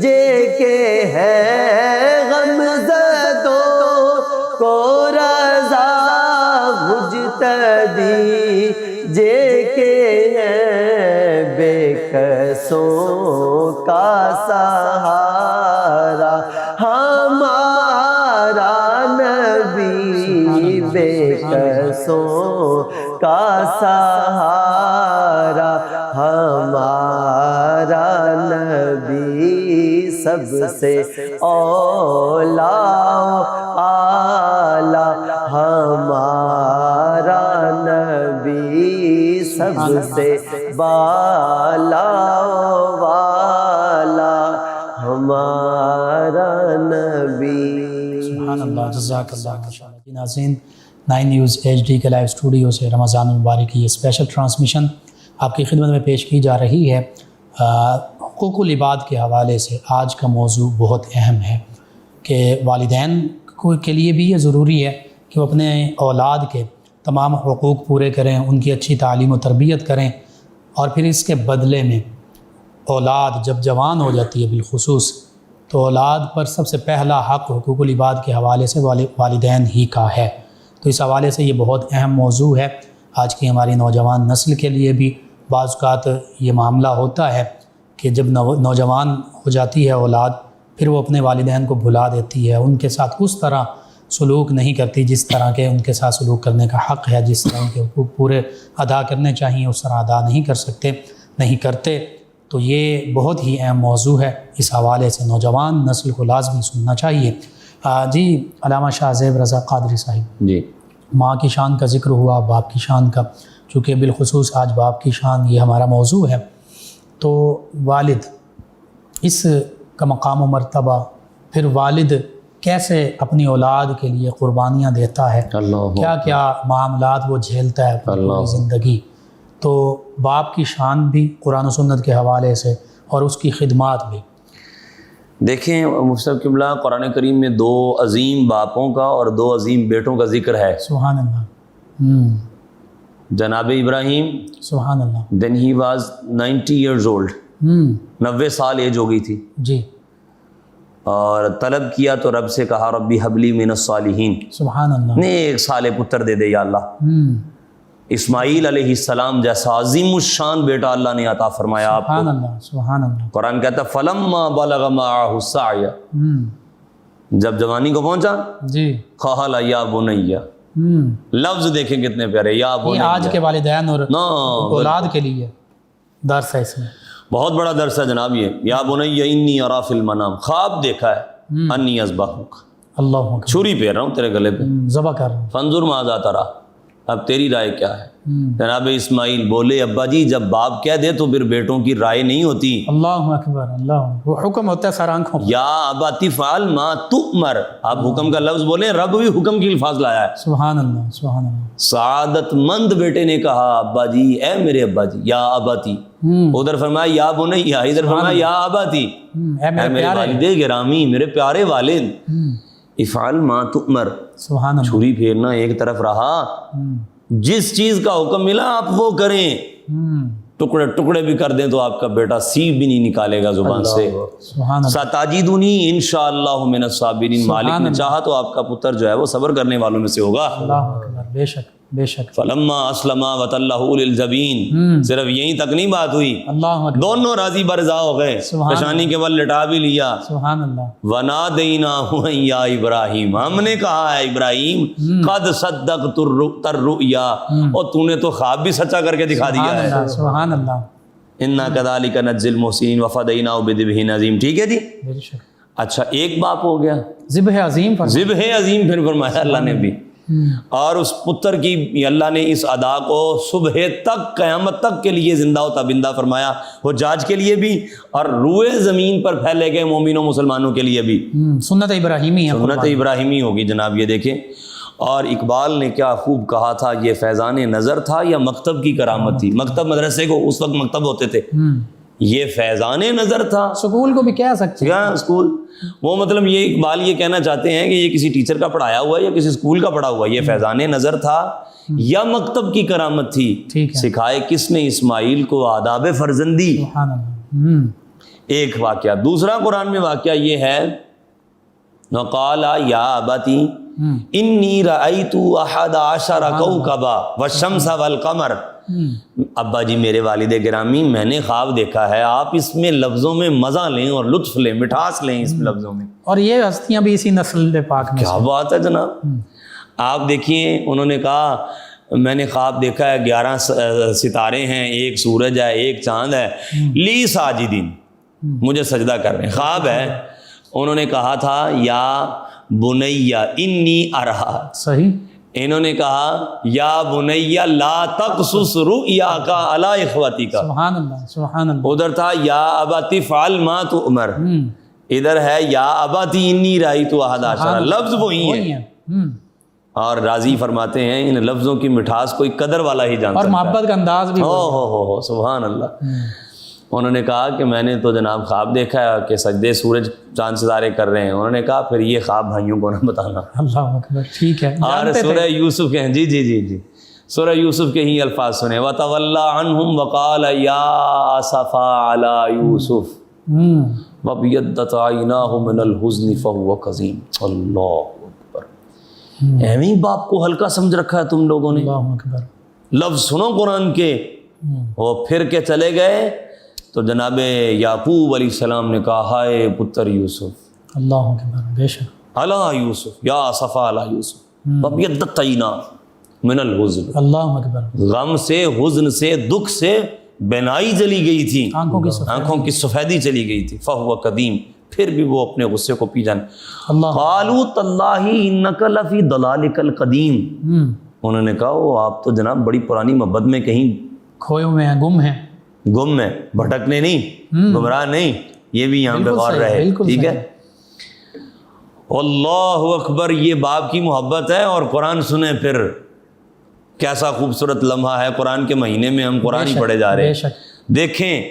جے کے ہے، غمزدوں کو رضا مجتبی جے کے ہے، بے کسوں کا سہارا ہمارا نبی، بے کسوں کا سہارا ہمارا نبی، سب سے اولیٰ اعلیٰ ہمارا نبی، سب سے بالا والا ہمارا نبی۔ سبحان اللہ، جزاک اللہ ماشاءاللہ۔ ناظرین، 9 نیوز ایچ ڈی کے لائیو اسٹوڈیو سے رمضان المبارک کی یہ اسپیشل ٹرانسمیشن آپ کی خدمت میں پیش کی جا رہی ہے۔ حقوق العباد کے حوالے سے آج کا موضوع بہت اہم ہے کہ والدین کے لیے بھی یہ ضروری ہے کہ وہ اپنے اولاد کے تمام حقوق پورے کریں، ان کی اچھی تعلیم و تربیت کریں، اور پھر اس کے بدلے میں اولاد جب جوان ہو جاتی ہے بالخصوص، تو اولاد پر سب سے پہلا حق حقوق العباد کے حوالے سے والدین ہی کا ہے۔ تو اس حوالے سے یہ بہت اہم موضوع ہے آج کی ہماری نوجوان نسل کے لیے بھی۔ بعض اوقات یہ معاملہ ہوتا ہے کہ جب نوجوان ہو جاتی ہے اولاد، پھر وہ اپنے والدین کو بھلا دیتی ہے، ان کے ساتھ اس طرح سلوک نہیں کرتی جس طرح کے ان کے ساتھ سلوک کرنے کا حق ہے، جس طرح ان کے حقوق پورے ادا کرنے چاہیے اس طرح ادا نہیں کرتے۔ تو یہ بہت ہی اہم موضوع ہے، اس حوالے سے نوجوان نسل کو لازمی سننا چاہیے۔ جی علامہ شاہ زیب رضا قادری صاحب، جی ماں کی شان کا ذکر ہوا، باپ کی شان کا، چونکہ بالخصوص آج باپ کی شان یہ ہمارا موضوع ہے، تو والد اس کا مقام و مرتبہ، پھر والد کیسے اپنی اولاد کے لیے قربانیاں دیتا ہے، کیا کیا معاملات وہ جھیلتا ہے پوری زندگی، تو باپ کی شان بھی قرآن و سنت کے حوالے سے اور اس کی خدمات بھی۔ دیکھیں مفتی صاحب قبلہ، قرآن کریم میں 2 عظیم باپوں کا اور 2 عظیم بیٹوں کا ذکر ہے۔ سبحان اللہ۔ جناب ابراہیم، سبحان اللہ، then he was 90 years old، 90 سال ایج ہو گئی تھی، جی، اور طلب کیا تو رب سے کہا ربی حبلی من الصالحین، سبحان اللہ، نیک صالح پتر دے دے یا اللہ۔ اسماعیل علیہ السلام جیسا عظیم الشان بیٹا اللہ نے عطا فرمایا آپ سبحان کو۔ اللہ، سبحان اللہ۔ قرآن کہتا ہے فلما بلغ معہ السعی، جب جوانی کو پہنچا جی، قال یا بنی، لفظ دیکھیں کتنے پیارے، یا یہ بنی۔ آج کے والدین اور نا اولاد کے لیے درس ہے اس میں۔ بہت بڑا درس ہے جناب یہ، یا بنی انی ارا فی المنام، خواب دیکھا ہے انی اذبحک، اللہ اکبر، چھری پھیر رہا ہوں تیرے گلے پہ، ذبح کر رہا ہوں۔ فانظر ماذا ترا، اب تیری رائے کیا ہے؟ جناب اسماعیل بولے ابا جی جب باپ کہہ دے تو پھر بیٹوں کی رائے نہیں ہوتی۔ اللہ اکبر، اللہ، وہ حکم ہوتا ہے سر آنکھوں پر۔ یا اباتی فعل ما تؤمر، آپ حکم کا لفظ بولیں، رب بھی حکم کی الفاظ لایا ہے۔ سبحان اللہ، سبحان اللہ۔ سعادت مند بیٹے نے کہا ابا جی، اے میرے ابا جی، یا اباتی، ادھر فرمایا یا بنیا، ادھر فرمایا یا اباتی، اے اے میرے والد گرامی، میرے پیارے والد، افعل ما تؤمر، سبحان اللہ۔ چھری پھیرنا ایک طرف رہا، جس چیز کا حکم ملا آپ وہ کریں، ٹکڑے ٹکڑے بھی کر دیں تو آپ کا بیٹا سیب بھی نہیں نکالے گا زبان سے۔ سبحان اللہ، ستاجدونی انشاءاللہ من الصابرین، مالک نے چاہا تو آپ کا پتر جو ہے وہ صبر کرنے والوں میں سے ہوگا۔ اللہ اکبر، بے شک، بے شک۔ فلما اسلما وتلہ للجبین، صرف یہیں تک نہیں بات ہوئی، اللہ اکبر، دونوں راضی برضا ہو گئے، پیشانی کے بل لٹا بھی لیا۔ سبحان اللہ۔ وَنَادَيْنَاهُ أَن يَا ابراہیم، ہم نے کہا ہے ابراہیم قد صدقت الرؤیا، اور تو نے تو خواب بھی سچا کر کے دکھا دیا ہے۔ سبحان اللہ، اِنَّا كَذَلِكَ نَجْزِي الْمُحْسِنِينَ وَفَدَيْنَاهُ بِذِبْحٍ عَظِيمٍ۔ ٹھیک ہے جی، بے شک۔ اچھا ایک باپ ہو گیا، ذبح عظیم فرمایا۔ ذبح عظیم پھر فرمایا اللہ نے بھی، اور اس پتر کی اللہ نے اس ادا کو صبح تک قیامت تک کے لیے زندہ و تابندہ فرمایا، حجاج کے لیے بھی اور روئے زمین پر پھیلے گئے مومنوں مسلمانوں کے لیے بھی۔ سنت ابراہیمی ہے، سنت ابراہیمی ہوگی جناب، یہ دیکھیں۔ اور اقبال نے کیا خوب کہا تھا، یہ فیضان نظر تھا یا مکتب کی کرامت تھی؟ مکتب مدرسے کو اس وقت مکتب ہوتے تھے، یہ فیضان نظر تھا، سکول کو بھی کہہ سکتے ہیں۔ کیا اسکول، وہ مطلب یہ اقبال یہ کہنا چاہتے ہیں کہ یہ کسی ٹیچر کا پڑھایا ہوا ہے یا کسی اسکول کا پڑھا ہوا ہے، یہ فیضان نظر تھا یا مکتب کی کرامت تھی؟ ٹھیک ہے، سکھائے کس نے اسماعیل کو آداب فرزندی؟ سبحان اللہ۔ ایک واقعہ۔ دوسرا قرآن میں واقعہ یہ ہے، وقال یا ابتی انی رأیت احد عشر کوکبا والشمس والقمر، ابا جی میرے والد گرامی میں نے خواب دیکھا ہے، آپ اس میں لفظوں میں مزہ لیں اور لطف لیں، مٹھاس لیں اس لفظوں میں۔ اور یہ ہستیاں بھی اسی نسل پاک میں کیا بات ہے جناب، آپ دیکھیے انہوں نے کہا میں نے خواب دیکھا ہے 11 ستارے ہیں، ایک سورج ہے، ایک چاند ہے، لی ساجدین، مجھے سجدہ کر رہے ہیں، خواب ہے۔ انہوں نے کہا تھا یا بنیا انی ارہا، صحیح، انہوں نے کہا یا بنیا لا تقصص رؤیاک علی اخوتک، سبحان اللہ، سبحان اللہ۔ ادھر تھا یا ابتی فعل ما تؤمر، ادھر ہے یا ابتی انی رأیت احد عشر، لفظ وہی ہیں۔ اور راضی فرماتے ہیں ان لفظوں کی مٹھاس کوئی قدر والا ہی جانتا اور ہے، محبت کا انداز بھی ہو سبحان اللہ۔ انہوں نے کہا کہ میں نے تو جناب خواب دیکھا ہے کہ سجدے سورج چاند ستارے کر رہے ہیں۔ انہوں نے کہا پھر یہ خواب بھائیوں کو نہ بتانا۔ اللہ اکبر، ٹھیک ہے۔ اور سورہ یوسف کے ہیں، جی جی جی جی، سورہ یوسف کے ہی الفاظ سنیں، وَتَوَلَّى عَنْهُمْ وَقَالَ يَا أَسَفَا عَلَى يُوسُف وَابْيَضَّتْ عَيْنَاهُ مِنَ الْحُزْنِ فَهُوَ كَظِيمٌ۔ اللہ اکبر، ایویں باپ کو ہلکا سمجھ رکھا ہے تم لوگوں نے۔ اللہ اکبر، لفظ سنو قرآن کے۔ وہ پھر کے چلے گئے تو جناب یعقوب علیہ السلام نے کہا ہائے پتر یوسف، اللہ اکبر، بے شک، علی یوسف یا صفا علی یوسف وابیضت عیناہ من الحزن، اللہ اکبر، غم سے، حزن سے، دکھ سے بینائی چلی گئی تھی، آنکھوں کی سفیدی چلی گئی تھی، فہو قدیم، پھر بھی وہ اپنے غصے کو پی جانے۔ اللہ، قالوا تاللہ انک لفی ضلالک القدیم، انہوں نے کہا وہ آپ تو جناب بڑی پرانی محبت میں کہیں کھوئے ہوئے ہیں، گم ہیں، گم میں، بھٹکنے نہیں، گمراہ نہیں، یہ بھی یہاں پہ غور رہے، ٹھیک ہے۔ اللہ اکبر، یہ باپ کی محبت ہے۔ اور قرآن سنیں پھر، کیسا خوبصورت لمحہ ہے، قرآن کے مہینے میں ہم قرآن ہی پڑھے جا رہے ہیں۔ دیکھیں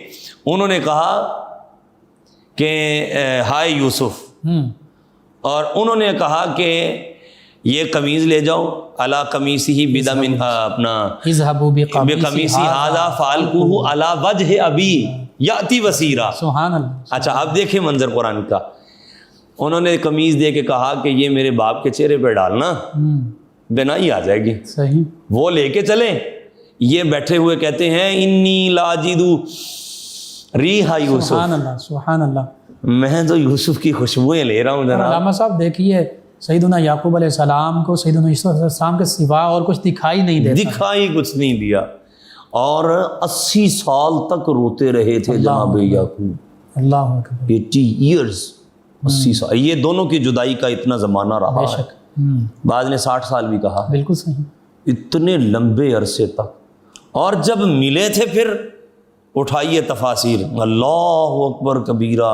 انہوں نے کہا کہ ہائے یوسف، اور انہوں نے کہا کہ یہ قمیض لے جاؤ، علی قمیصہ بدم، اپنا اذهبوا بقمیصی ھذا فالقوہ علی وجہ ابی یاتی بصیرا۔ سبحان اللہ۔ اچھا اب دیکھیں منظر قرآن کا، انہوں نے قمیض دے کے کہا کہ یہ میرے باپ کے چہرے پہ ڈالنا، بینائی آ جائے گی۔ صحیح۔ وہ لے کے چلیں، یہ بیٹھے ہوئے کہتے ہیں انی لاجدو ریحا یوسف، سبحان اللہ سبحان اللہ۔ میں تو یوسف کی خوشبوئیں لے رہا ہوں جناب۔ علامہ صاحب دیکھیے سیدنا یعقوب علیہ السلام کو سیدنا یوسف علیہ السلام کے سوا اور کچھ دکھائی نہیں دیتا، دکھائی کچھ نہیں دیا، اور 80 سال تک روتے رہے تھے جناب یعقوب، اللہ اکبر، 80 ایئرز، 80 سال، یہ دونوں کی جدائی کا اتنا زمانہ رہا بے ہے، شک، بعض نے 60 سال بھی کہا ہے، بالکل صحیح، اتنے لمبے عرصے تک۔ اور جب ملے تھے پھر اٹھائیے تفاسیر، اللہ اکبر کبیرہ،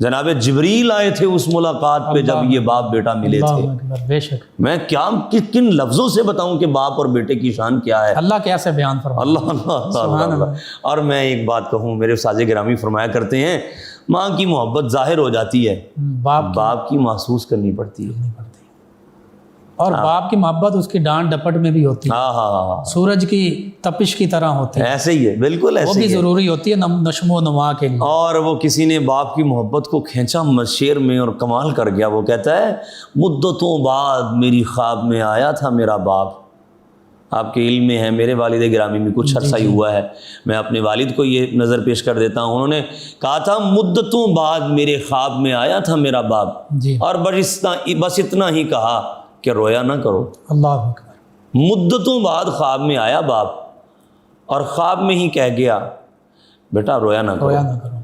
جناب جبریل آئے تھے اس ملاقات پہ جب یہ باپ بیٹا ملے تھے۔ اللہ اکبر، بے شک، میں کیا کن لفظوں سے بتاؤں کہ باپ اور بیٹے کی شان کیا ہے، اللہ کیسے بیان فرما، اللہ اللہ اللہ اللہ۔ اور میں ایک بات کہوں، میرے استاد گرامی فرمایا کرتے ہیں ماں کی محبت ظاہر ہو جاتی ہے، باپ کی محسوس کرنی پڑتی ہے، اور باپ کی محبت اس کی ڈانٹ ڈپٹ میں بھی ہوتی ہے، ہاں ہاں ہاں، سورج کی تپش کی طرح ہوتی ہے، ایسے ہی ہے، بالکل وہ ایسے بھی ہی ہے۔ ضروری ہوتی ہے نشو و نما کے لیے۔ اور وہ کسی نے باپ کی محبت کو کھینچا شعر میں اور کمال کر گیا، وہ کہتا ہے مدتوں بعد میری خواب میں آیا تھا میرا باپ۔ آپ کے علم میں ہے، میرے والد گرامی میں کچھ عرصہ ہی ہوا ہے، میں اپنے والد کو یہ نظر پیش کر دیتا ہوں، انہوں نے کہا تھا مدتوں بعد میرے خواب میں آیا تھا میرا باپ، جی، اور بس اتنا ہی کہا کہ رویا نہ کرو۔ اللہ اکبر، مدتوں بعد خواب میں آیا باپ، اور خواب میں ہی کہہ گیا بیٹا رویا نہ کرو۔ رویا نہ کرو،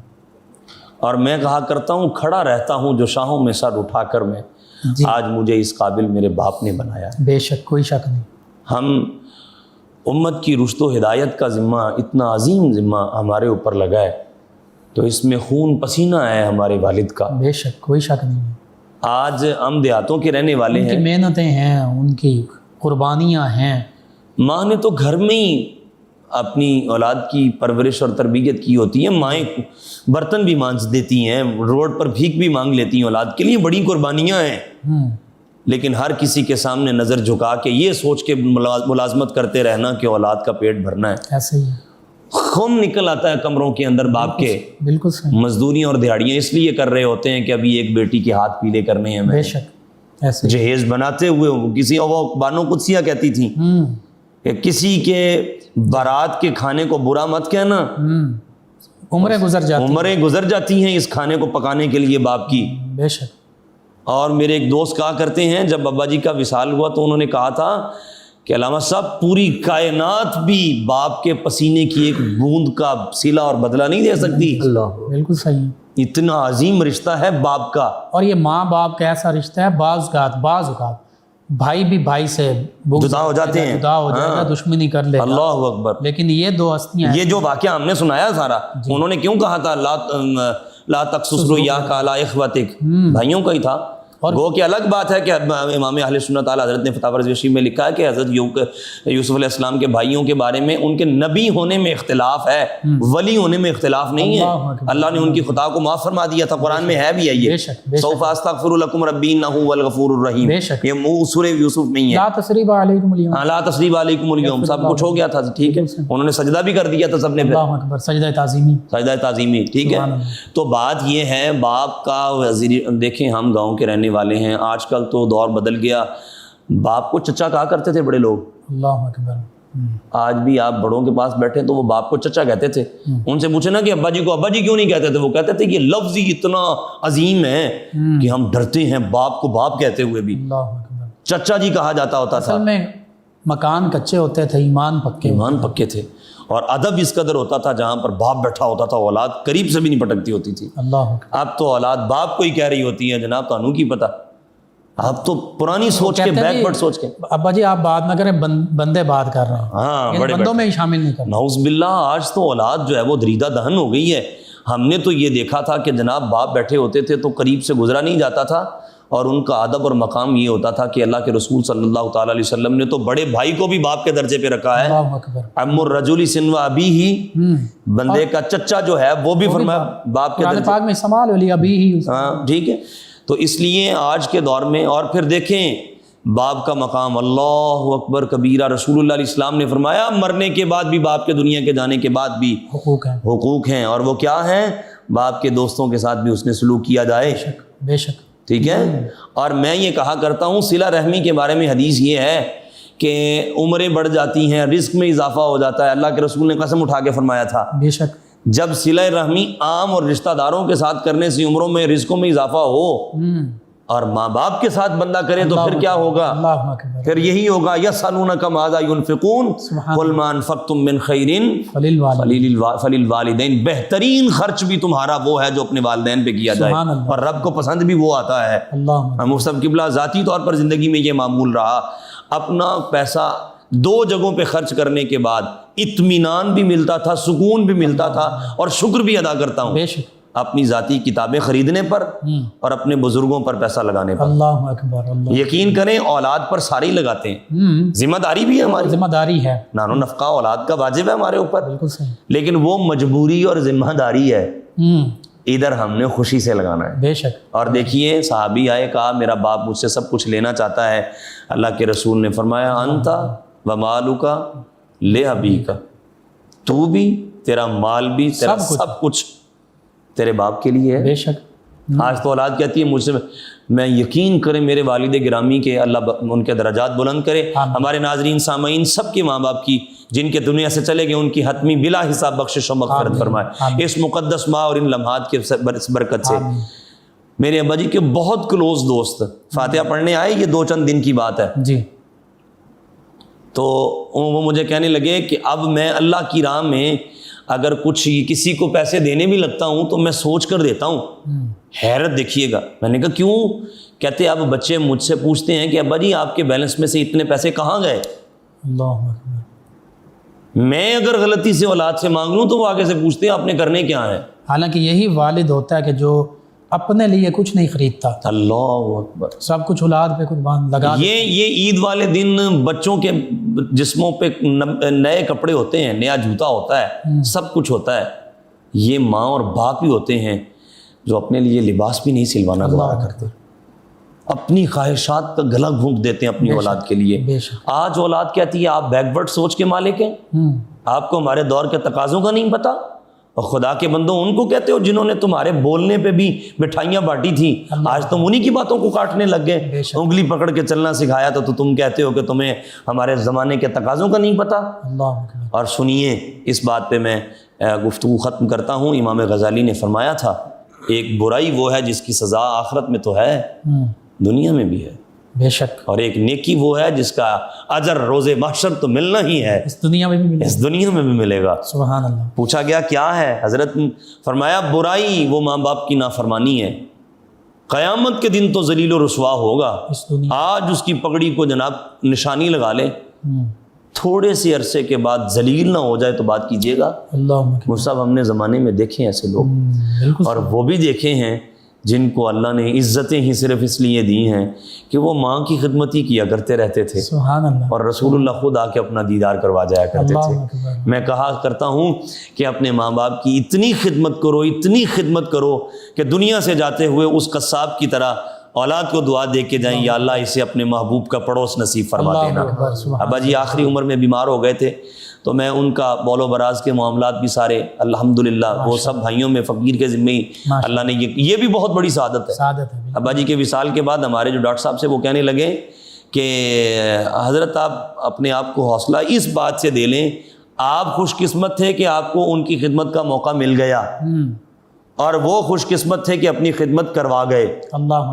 اور میں کہا کرتا ہوں کھڑا رہتا ہوں جو شاہوں میں سر اٹھا کر میں، جی، آج مجھے اس قابل میرے باپ نے بنایا۔ بے شک، کوئی شک نہیں، ہم امت کی رشد و ہدایت کا ذمہ، اتنا عظیم ذمہ ہمارے اوپر لگا ہے، تو اس میں خون پسینہ ہے ہمارے والد کا۔ بے شک، کوئی شک نہیں ہے، آج ہم دیہاتوں کے رہنے والے ان کی ہیں، محنتیں ہیں، ان کی قربانیاں ہیں، ماں نے تو گھر میں ہی اپنی اولاد کی پرورش اور تربیت کی ہوتی ہے، مائیں برتن بھی مانج دیتی ہیں، روڈ پر بھیک بھی مانگ لیتی ہیں، اولاد کے لیے بڑی قربانیاں ہیں، لیکن ہر کسی کے سامنے نظر جھکا کے یہ سوچ کے ملازمت کرتے رہنا کہ اولاد کا پیٹ بھرنا ہے۔ ایسے ہی، خون نکل آتا ہے کمروں کے اندر باپ کے، بالکل صحیح، مزدوریاں اور دیہڑیاں اس لیے کر رہے ہوتے ہیں کہ ابھی ایک بیٹی کے ہاتھ پیلے کرنے ہیں، بے شک، ایسے ہی، جہیز بناتے ہوئے کسی، وہ بانو قدسیہ کہتی تھیں کہ کسی کے بارات کے کھانے کو برا مت کہنا، عمریں گزر جاتی، عمریں گزر جاتی ہیں اس کھانے کو پکانے کے لیے باپ کی۔ بے شک، اور میرے ایک دوست کہا کرتے ہیں جب ابا جی کا وصال ہوا تو انہوں نے کہا تھا کہ علامہ صاحب پوری کائنات بھی باپ کے پسینے کی ایک بوند کا صلہ اور بدلہ نہیں دے سکتی، اللہ بالکل صحیح، اتنا عظیم رشتہ ہے باپ کا۔ اور یہ ماں باپ کا ایسا رشتہ ہے، بعض اوقات بھائی بھی بھائی سے جدا ہو جاتے ہیں، جدا ہو جائے گا، دشمنی کر لے گا، اللہ اکبر۔ لیکن یہ دو ہستیاں ہیں، یہ جو واقعہ ہم نے سنایا سارا، انہوں نے کیوں کہا تھا لا تقصص رؤیاک علی اخوتک، بھائیوں کا ہی تھا۔ گو کہ الگ بات ہے کہ امام اہل سنت اعلیٰ حضرت نے فتاوی رضوی میں لکھا ہے کہ حضرت یوسف علیہ السلام کے بھائیوں کے بارے میں ان کے نبی ہونے میں اختلاف ہے، ولی ہونے میں اختلاف نہیں ہے، اللہ نے ان کی خطا کو معاف فرما دیا تھا، قرآن میں ہے بھی ہے یہ، سوف استغفر لکم ربی انہ هو الغفور الرحیم، یہ سورہ یوسف میں ہی ہے، لا تثریب علیکم اليوم، لا تثریب علیکم اليوم، سب کچھ ہو گیا تھا، ٹھیک ہے، انہوں نے سجدہ بھی کر دیا تھا سب نے، اللہ اکبر، سجدہ تعظیمی، سجدہ تعظیمی، ٹھیک ہے۔ تو بات یہ ہے باپ کا وزیر، دیکھیں ہم گاؤں کے رہنے والے ہیں، آج کل تو دور بدل گیا، باپ کو چچا کہا کرتے تھے بڑے لوگ، اللہ اکبر، آج بھی آپ بڑوں کے پاس بیٹھے تو وہ باپ کو چچا کہتے تھے، ان سے پوچھے نا کہ ابا جی کو ابا جی کیوں نہیں کہتے تھے، وہ کہتے تھے کہ لفظ ہی اتنا عظیم ہے کہ ہم ڈرتے ہیں باپ کو باپ کہتے ہوئے بھی، اللہ اکبر، چچا جی کہا جاتا ہوتا تھا۔ اصل میں مکان کچے ہوتے تھے، ایمان پکے تھے، اور ادب اس قدر ہوتا تھا جہاں پر باپ بیٹھا ہوتا تھا اولاد قریب سے بھی نہیں پٹکتی ہوتی تھی، اللہ اکبر، اب تو اولاد باپ کو ہی کہہ رہی ہوتی ہے جناب تانوں کی پتہ، اب تو پرانی سوچ کے بیک ورڈ سوچ کے، ابا جی آپ بات نہ کریں، بندے بات کر رہے ہیں، ہاں یعنی بندوں میں ہی شامل نہیں کرنا، نعوذ باللہ، آج تو اولاد جو ہے وہ دریدہ دہن ہو گئی ہے۔ ہم نے تو یہ دیکھا تھا کہ جناب باپ بیٹھے ہوتے تھے تو قریب سے گزرا نہیں جاتا تھا، اور ان کا ادب اور مقام یہ ہوتا تھا کہ اللہ کے رسول صلی اللہ تعالیٰ علیہ وسلم نے تو بڑے بھائی کو بھی باپ کے درجے پہ رکھا ہے، اللہ اکبر، ام الرجل سن و ابیہ، بندے کا چچا جو ہے وہ بھی فرمایا باپ کے قرآن درجے، پاک میں استعمال ہو لیا ابھی ہی، ہاں ٹھیک ہے۔ تو اس لیے آج کے دور میں، اور پھر دیکھیں باپ کا مقام، اللہ اکبر کبیرہ، رسول اللہ علیہ السلام نے فرمایا مرنے کے بعد بھی، باپ کے دنیا کے جانے کے بعد بھی حقوق ہیں، اور وہ کیا ہیں؟ باپ کے دوستوں کے ساتھ بھی اس نے سلوک کیا جائے، بے شک، ٹھیک ہے. اور میں یہ کہا کرتا ہوں صلہ رحمی کے بارے میں حدیث یہ ہے کہ عمریں بڑھ جاتی ہیں، رزق میں اضافہ ہو جاتا ہے. اللہ کے رسول نے قسم اٹھا کے فرمایا تھا بے شک جب صلہ رحمی عام اور رشتہ داروں کے ساتھ کرنے سے عمروں میں رزقوں میں اضافہ ہو اور ماں باپ کے ساتھ بندہ کرے تو پھر کیا ہوگا؟ اللہ اکبر. پھر یہی ہوگا یسألونک ماذا ينفقون قل ما انفقتم من خیر فللوالدین. بہترین خرچ بھی تمہارا وہ ہے جو اپنے والدین پہ کیا جائے سبحان اللہ. اور رب کو پسند بھی وہ آتا ہے. اللہ مصطفیٰ قبلہ ذاتی طور پر زندگی میں یہ معمول رہا، اپنا پیسہ 2 جگہوں پہ خرچ کرنے کے بعد اطمینان بھی ملتا تھا، سکون بھی ملتا تھا اور شکر بھی ادا کرتا ہوں بے شک. اپنی ذاتی کتابیں خریدنے پر اور اپنے بزرگوں پر پیسہ لگانے پر. اللہ اکبر. اللہ یقین کریں اولاد پر سارے ہی لگاتے ہیں، ذمہ داری بھی ہے ہماری، ذمہ داری ہے. نان و نفقہ اولاد کا واجب ہے ہمارے اوپر، بالکل صحیح. لیکن وہ مجبوری اور ذمہ داری ہے، ادھر ہم نے خوشی سے لگانا ہے. بے شک. اور دیکھیے صحابی آئے، کہا میرا باپ مجھ سے سب کچھ لینا چاہتا ہے. اللہ کے رسول نے فرمایا انت و مالک لابیک، تو بھی، تیرا مال بھی، تیرا سب کچھ تیرے باپ کے لیے ہے. بے شک. آج تو اولاد کہتی ہے مجھ سے، میں یقین کریں میرے والد گرامی کے اللہ ان کے درجات بلند کرے. ہمارے ناظرین سامعین سب کے ماں باپ کی جن کے دنیا سے چلے گئے ان کی حتمی بلا حساب بخشش و مغفرت فرمائے اس مقدس ماہ اور ان لمحات کے برکت سے. میرے ابا جی کے بہت کلوز دوست فاتحہ پڑھنے آئے، یہ 2 چند دن کی بات ہے جی. تو وہ مجھے کہنے لگے کہ اب میں اللہ کی راہ میں اگر کچھ کسی کو پیسے دینے بھی لگتا ہوں تو میں سوچ کر دیتا ہوں. حیرت دیکھیے گا. میں نے کہا کیوں؟ کہتے اب بچے مجھ سے پوچھتے ہیں کہ ابا جی آپ کے بیلنس میں سے اتنے پیسے کہاں گئے؟ اللہ اکبر. میں اگر غلطی سے اولاد سے مانگ لوں تو وہ آگے سے پوچھتے ہیں آپ نے کرنے کیا ہے. حالانکہ یہی والد ہوتا ہے کہ جو اپنے لیے کچھ نہیں خریدتا، اللہ اکبر. سب کچھ اولاد پہ قربان لگا. یہ عید والے دن بچوں کے جسموں پہ نئے کپڑے ہوتے ہیں، نیا جوتا ہوتا ہے، سب کچھ ہوتا ہے. یہ ماں اور باپ بھی ہوتے ہیں جو اپنے لیے لباس بھی نہیں سلوانا گوارا کرتے، اپنی خواہشات کا گلا گھونٹ دیتے ہیں اپنی اولاد کے لیے. بے شک. آج اولاد کہتی ہے آپ بیکورڈ سوچ کے مالک ہیں، آپ کو ہمارے دور کے تقاضوں کا نہیں پتا. اور خدا کے بندوں ان کو کہتے ہو جنہوں نے تمہارے بولنے پہ بھی مٹھائیاں بانٹی تھیں، آج تم انہی کی باتوں کو کاٹنے لگ گئے. انگلی پکڑ کے چلنا سکھایا تو تم کہتے ہو کہ تمہیں ہمارے زمانے کے تقاضوں کا نہیں پتا. اللہ اکبر. اور سنیے اس بات پہ میں گفتگو ختم کرتا ہوں. امام غزالی نے فرمایا تھا ایک برائی وہ ہے جس کی سزا آخرت میں تو ہے، دنیا میں بھی ہے. بے شک. اور ایک نیکی وہ ہے جس کا اجر روز محشر تو ملنا ہی ہے، اس دنیا میں بھی ملے. اس دنیا میں بھی ملے گا. سبحان اللہ. پوچھا گیا کیا ہے؟ حضرت فرمایا برائی وہ ماں باپ کی نافرمانی ہے، قیامت کے دن تو ذلیل و رسوا ہوگا. اس دنیا آج اس کی پگڑی کو جناب نشانی لگا لے، تھوڑے سے عرصے کے بعد ذلیل نہ ہو جائے تو بات کیجیے گا. اللہ اکبر. صاحب ہم نے زمانے میں دیکھے ہیں ایسے لوگ، بالکل. اور وہ بھی دیکھے ہیں جن کو اللہ نے عزتیں ہی صرف اس لیے دی ہیں کہ وہ ماں کی خدمت ہی کیا کرتے رہتے تھے، سبحان اللہ. اور رسول اللہ خود آ کے اپنا دیدار کروا جایا کرتے اللہ تھے. اکبر. میں کہا کرتا ہوں کہ اپنے ماں باپ کی اتنی خدمت کرو، اتنی خدمت کرو کہ دنیا سے جاتے ہوئے اس قصاب کی طرح اولاد کو دعا دے کے جائیں یا اللہ اسے اپنے محبوب کا پڑوس نصیب فرما دینا. ابا جی آخری عمر میں بیمار ہو گئے تھے تو میں ان کا بول و براز کے معاملات بھی سارے الحمدللہ وہ سب بھائیوں میں فقیر کے ذمے ہی اللہ نے یہ بھی بہت بڑی سعادت ہے. ابا جی کے وصال کے بعد ہمارے جو ڈاکٹر صاحب سے وہ کہنے لگے کہ حضرت آپ اپنے آپ کو حوصلہ اس بات سے دے لیں آپ خوش قسمت تھے کہ آپ کو ان کی خدمت کا موقع مل گیا، اور وہ خوش قسمت تھے کہ اپنی خدمت کروا گئے.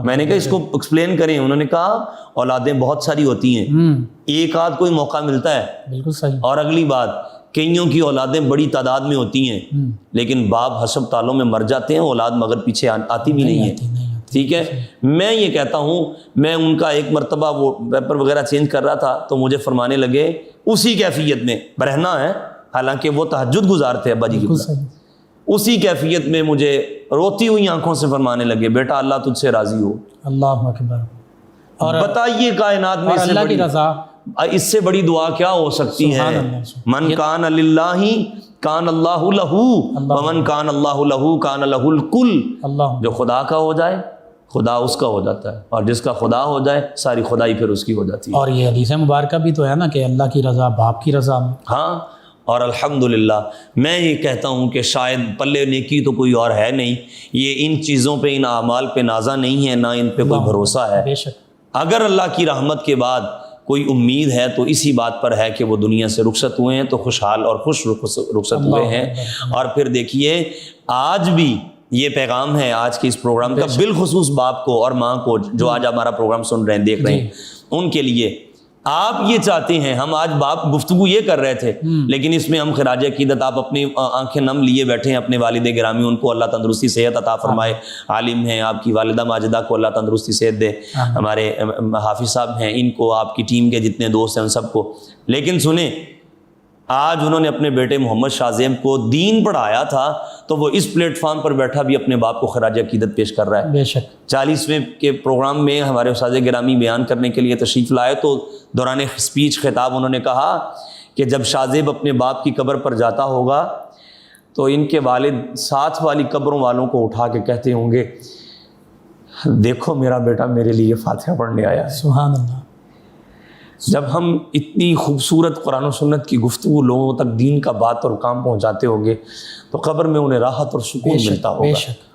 میں نے کہا اس کو ایکسپلین کریں. انہوں نے کہا اولادیں بہت ساری ہوتی ہیں، ایک آدھ کوئی موقع ملتا ہے. بالکل صحیح. اور اگلی بات کئیوں کی اولادیں بڑی تعداد میں ہوتی ہیں لیکن باپ ہسپتالوں میں مر جاتے ہیں، اولاد مگر پیچھے آتی بھی نہیں ہے. ٹھیک ہے. میں یہ کہتا ہوں، میں ان کا ایک مرتبہ وہ پیپر وغیرہ چینج کر رہا تھا تو مجھے فرمانے لگے اسی کیفیت میں برہنہ ہے، حالانکہ وہ تہجد گزار تھے ابا جی کی، اسی کیفیت میں مجھے روتی ہوئی آنکھوں سے فرمانے لگے بیٹا اللہ تجھ سے راضی ہو. اللہ اکبر. اور بتائیے کائنات میں اللہ کی رضا، اس سے بڑی دعا کیا ہو سکتی ہے؟ من کان للہ کان اللہ لہ ومن کان اللہ لہ کان لہ الکل. جو خدا کا ہو جائے خدا اس کا ہو جاتا ہے، اور جس کا خدا ہو جائے ساری خدائی پھر اس کی ہو جاتی ہے. اور یہ حدیث مبارکہ بھی تو ہے نا کہ اللہ کی رضا باپ کی رضا میں. ہاں. اور الحمدللہ میں یہ کہتا ہوں کہ شاید پلے نیکی تو کوئی اور ہے نہیں، یہ ان چیزوں پہ، ان اعمال پہ نازا نہیں ہے، نہ ان پہ کوئی بھروسہ ہے۔ بے شک اگر اللہ کی رحمت کے بعد کوئی امید ہے تو اسی بات پر ہے کہ وہ دنیا سے رخصت ہوئے ہیں، تو خوشحال اور خوش رخصت ہوئے ہیں۔ اور پھر دیکھیے آج بھی یہ پیغام ہے آج کے اس پروگرام کا، بالخصوص باپ کو اور ماں کو جو آج ہمارا پروگرام سن رہے ہیں، دیکھ رہے ہیں، ان کے لیے آپ یہ چاہتے ہیں، ہم آج باپ گفتگو یہ کر رہے تھے، لیکن اس میں ہم خراج عقیدت آپ اپنی آنکھیں نم لیے بیٹھے ہیں اپنے والد گرامی، ان کو اللہ تندرستی صحت عطا فرمائے، عالم ہیں آپ کی والدہ ماجدہ کو اللہ تندرستی صحت دے، ہمارے حافظ صاحب ہیں ان کو، آپ کی ٹیم کے جتنے دوست ہیں ان سب کو۔ لیکن سنیں، آج انہوں نے اپنے بیٹے محمد شاہ کو دین پڑھایا تھا تو وہ اس پلیٹ فارم پر بیٹھا بھی اپنے باپ کو خراج عقیدت پیش کر رہا ہے۔ بے شک 40ویں کے پروگرام میں ہمارے استاد گرامی بیان کرنے کے لیے تشریف لائے تو دوران اسپیچ خطاب انہوں نے کہا کہ جب شاہ زیب اپنے باپ کی قبر پر جاتا ہوگا تو ان کے والد ساتھ والی قبروں والوں کو اٹھا کے کہتے ہوں گے، دیکھو میرا بیٹا میرے لیے فاتحہ پڑھنے آیا ہے۔ سبحان اللہ۔ جب ہم اتنی خوبصورت قرآن و سنت کی گفتگو لوگوں تک دین کا بات اور کام پہنچاتے ہوں گے تو قبر میں انہیں راحت اور سکون ملتا بے ہوگا۔ شک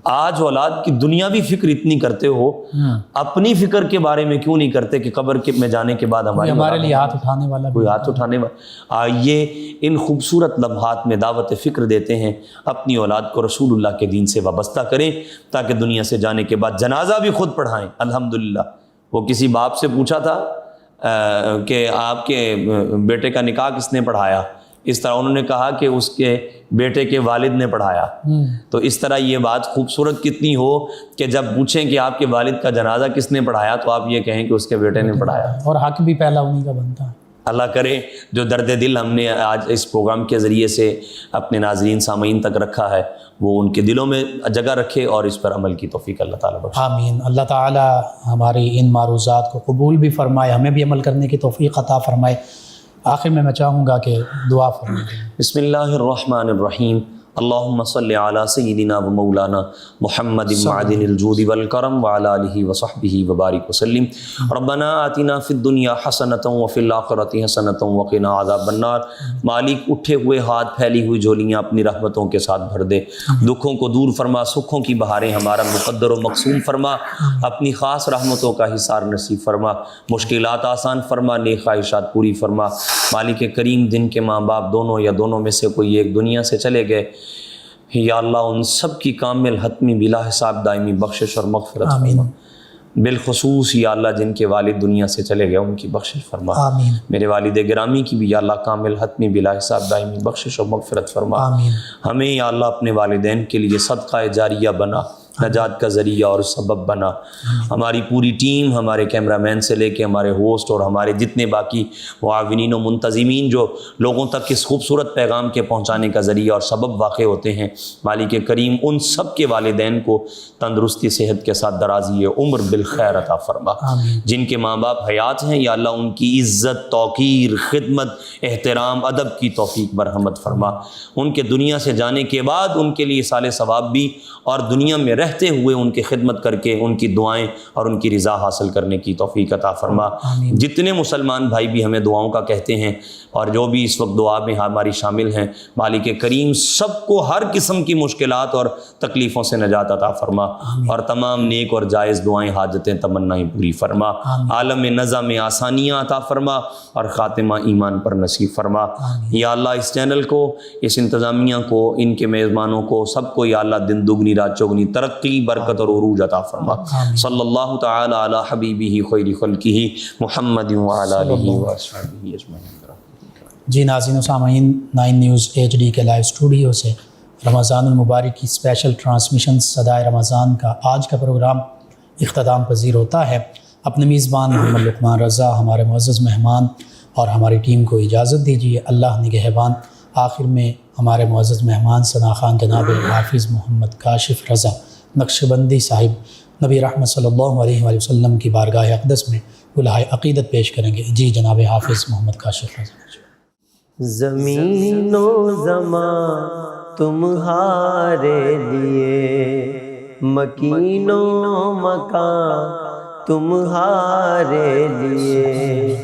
آج اولاد کی دنیاوی فکر اتنی کرتے ہو، اپنی فکر کے بارے میں کیوں نہیں کرتے کہ قبر میں جانے کے بعد ہمارے لیے ہاتھ اٹھانے والا کوئی ہاتھ اٹھانے والا۔ آئیے ان خوبصورت لمحات میں دعوت فکر دیتے ہیں، اپنی اولاد کو رسول اللہ کے دین سے وابستہ کریں تاکہ دنیا سے جانے کے بعد جنازہ بھی خود پڑھائیں۔ الحمدللہ وہ کسی باپ سے پوچھا تھا کہ آپ کے بیٹے کا نکاح کس نے پڑھایا، اس طرح انہوں نے کہا کہ اس کے بیٹے کے والد نے پڑھایا۔ تو اس طرح یہ بات خوبصورت کتنی ہو کہ جب پوچھیں کہ آپ کے والد کا جنازہ کس نے پڑھایا تو آپ یہ کہیں کہ اس کے بیٹے نے پڑھایا، اور حق بھی پہلا انہی کا بنتا ہے۔ اللہ کرے جو درد دل ہم نے آج اس پروگرام کے ذریعے سے اپنے ناظرین سامعین تک رکھا ہے وہ ان کے دلوں میں جگہ رکھے اور اس پر عمل کی توفیق اللہ تعالیٰ بخشے۔ آمین۔ اللہ تعالی ہماری ان معروضات کو قبول بھی فرمائے، ہمیں بھی عمل کرنے کی توفیق عطا فرمائے۔ آخر میں چاہوں گا کہ دعا فرمائیں۔ بسم اللہ الرحمن الرحیم، اللہم صلی علی سیدنا و مولانا محمد معدن الجود والکرم وعلی آلہ وصحبہ وبارک وسلم۔ ربنا آتنا فی الدنیا حسنۃ وفی الآخرۃ حسنۃ وقنا عذاب النار۔ مالک اٹھے ہوئے ہاتھ پھیلی ہوئی جھولیاں اپنی رحمتوں کے ساتھ بھر دے، دکھوں کو دور فرما، سکھوں کی بہاریں ہمارا مقدر و مقسوم فرما، اپنی خاص رحمتوں کا حصار نصیب فرما، مشکلات آسان فرما، نیک خواہشات پوری فرما۔ مالک کریم، جن کے ماں باپ دونوں یا دونوں میں سے کوئی ایک دنیا سے چلے گئے، یا اللہ ان سب کی کامل حتمی بلا حساب دائمی بخشش اور مغفرت فرما۔ بالخصوص یا اللہ جن کے والد دنیا سے چلے گئے ان کی بخشش فرما۔ آمین۔ میرے والد گرامی کی بھی یا اللہ کامل حتمی بلا حساب دائمی بخشش اور مغفرت فرما۔ آمین۔ ہمیں یا اللہ اپنے والدین کے لیے صدقہ جاریہ بنا، نجات کا ذریعہ اور سبب بنا۔ ہماری پوری ٹیم، ہمارے کیمرہ مین سے لے کے ہمارے ہوسٹ اور ہمارے جتنے باقی معاونین و منتظمین جو لوگوں تک اس خوبصورت پیغام کے پہنچانے کا ذریعہ اور سبب واقع ہوتے ہیں، مالک کریم ان سب کے والدین کو تندرستی صحت کے ساتھ درازی عمر بالخیر عطا فرما۔ جن کے ماں باپ حیات ہیں یا اللہ ان کی عزت، توقیر، خدمت، احترام، ادب کی توفیق مرحمت فرما۔ ان کے دنیا سے جانے کے بعد ان کے لیے سال ثواب بھی اور دنیا میں رہتے ہوئے ان کی خدمت کر کے ان کی دعائیں اور ان کی رضا حاصل کرنے کی توفیق عطا فرما۔ جتنے مسلمان بھائی بھی ہمیں دعاؤں کا کہتے ہیں اور جو بھی اس وقت دعا میں ہماری شامل ہیں، مالک کریم سب کو ہر قسم کی مشکلات اور تکلیفوں سے نجات عطا فرما اور تمام نیک اور جائز دعائیں، حاجتیں، تمنائیں پوری فرما۔ عالم نظم میں آسانیاں عطا فرما اور خاتمہ ایمان پر نصیب فرما۔ یا اللہ اس چینل کو، اس انتظامیہ کو، ان کے میزبانوں کو، سب کو یا اللہ دن دگنی رات چوگنی ترقی، برکت اور عروج عطا فرما۔ صلی اللہ تعالی علی حبیبہ خیر خلقہ محمد وعلی آلہ وصحبہ اجمعین۔ جی ناظرین و سامعین، 9 نیوز HD کے لائیو اسٹوڈیو سے رمضان المبارک کی اسپیشل ٹرانسمیشن صدائے رمضان کا آج کا پروگرام اختتام پذیر ہوتا ہے۔ اپنے میزبان محمد لقمان رضا، ہمارے معزز مہمان اور ہماری ٹیم کو اجازت دیجیے۔ اللہ نگہبان۔ آخر میں ہمارے معزز مہمان ثنا خان جناب حافظ محمد کاشف رضا نقشبندی صاحب نبی رحمت صلی اللہ علیہ وآلہ وسلم کی بارگاہ اقدس میں گلہائے عقیدت پیش کریں گے۔ جی جناب حافظ محمد کاشف رضا۔ زمین و زمان تمہارے لیے، مکین و مکان تمہارے لیے،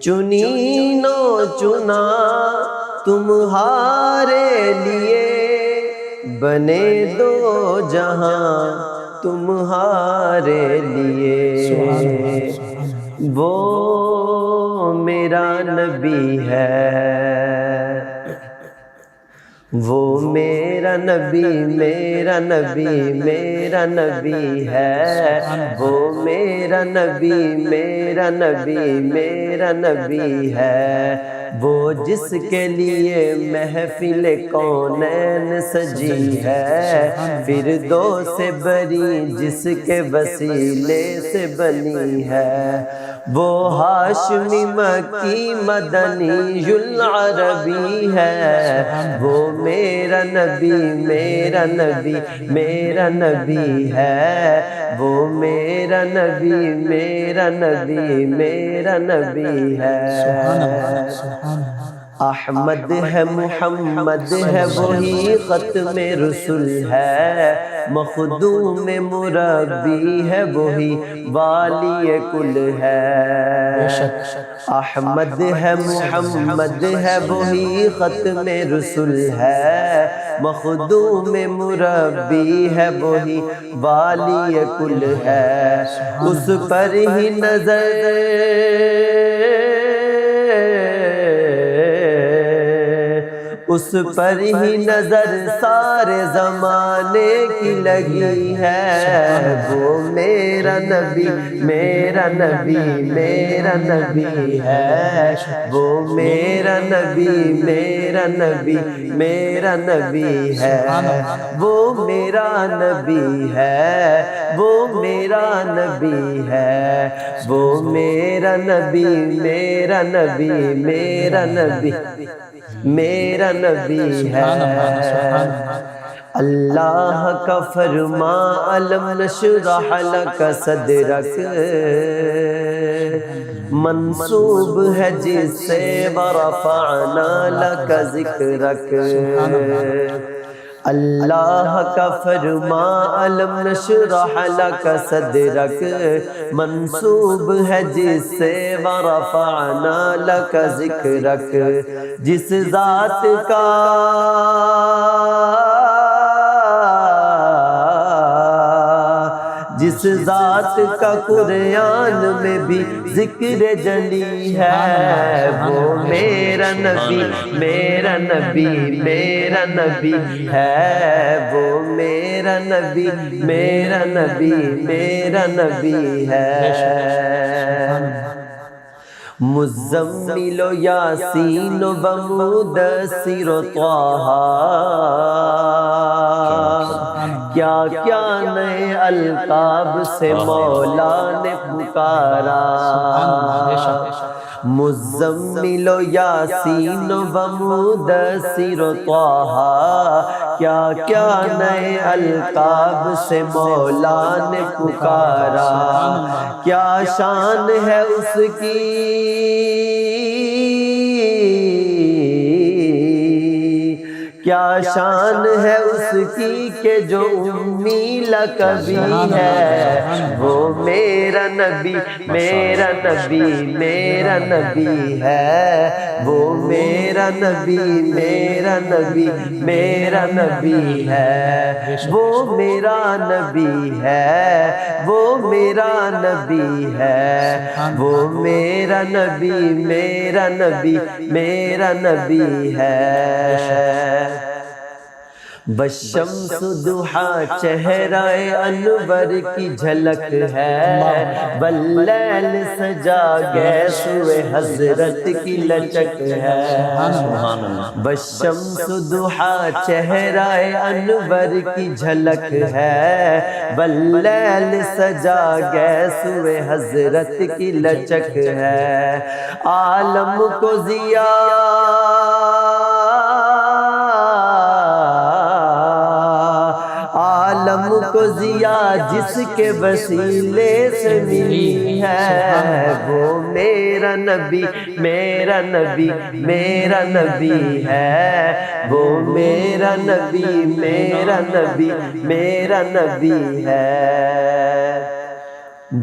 چنین و چنا تمہارے لیے بنے دو جہاں تمہارے لیے، وہ میرا نبی ہے، وہ میرا نبی، میرا نبی، میرا نبی ہے، وہ میرا نبی، میرا نبی، میرا نبی ہے، وہ جس کے لیے محفل کونین سجی ہے، فردوس سے بری جس کے وسیلے سے بنی ہے، وہ ہاشمی مکی مدنی العربی ہے، وہ میرا نبی، میرا نبی، میرا نبی ہے، وہ میرا نبی، میرا نبی، میرا نبی ہے۔ احمد ہے، محمد ہے، وہی ختم رسول ہے، مخدوم مربی ہے، وہی والی کل ہے۔ احمد ہے، محمد ہے، وہی ختم رسول ہے، مخدوم مربی ہے، وہی والی کل ہے، اس پر ہی نظر اس پر ہی نظر سارے زمانے کی لگی ہے، وہ میرا نبی، میرا نبی، میرا نبی ہے، وہ میرا نبی، میرا نبی، میرا نبی ہے، وہ میرا نبی ہے، وہ میرا نبی ہے، وہ میرا نبی، میرا نبی، میرا نبی، میرا نبی ہے۔ اللہ کا فرما علم نشرح لک صدرک، منصوب ہے جس سے ورفعنا لک ذکرک، اللہ کا فرما علم نشرح لک صدرک، منصوب ہے جس سے ورفعنا لک ذکرک، جس ذات کا جس ذات کا قرآن میں بھی ذکر جلی ہے، وہ میرا نبی، میرا نبی، میرا نبی ہے، وہ میرا نبی، میرا نبی، میرا نبی ہے۔ مزمل و یاسین و مدثر و طٰہٰ، کیا کیا نئے القاب سے مولا نے پکارا، مزمل و یاسین و مدثر و طٰہٰ، کیا کیا نئے القاب سے مولا نے پکارا، کیا شان ہے اس کی، کیا شان ہے اس کی کہ جو امی لقبی ہے، وہ میرا نبی، میرا نبی، میرا نبی ہے، وہ میرا نبی، میرا نبی، میرا نبی ہے، وہ میرا نبی ہے، وہ میرا نبی ہے، وہ میرا نبی، میرا نبی، میرا نبی ہے۔ والشمس ضحیٰ چہرہ انور کی جھلک ہے، واللیل سجا گیسوئے حضرت کی لچک ہے، والشمس ضحیٰ چہرہ انور کی جھلک ہے، واللیل سجا گیسوئے حضرت کی لچک ہے، عالم کو ضیا جس کے وسیلے سے ملی ہے، وہ میرا نبی، میرا نبی، میرا نبی ہے، وہ میرا نبی، میرا نبی، میرا نبی ہے،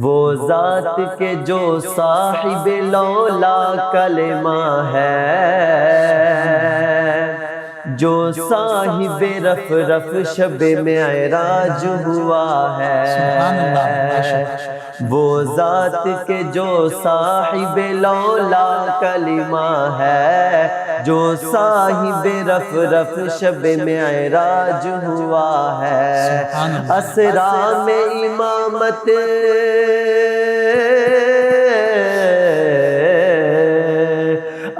وہ ذات کے جو صاحب لولا کلمہ ہے، جو صاحب رف رف شب معراج ہوا ہے، وہ ذات کے جو صاحب لولا کلمہ ہے، جو صاحب رف رف شب معراج ہوا ہے، اسرا میں امامت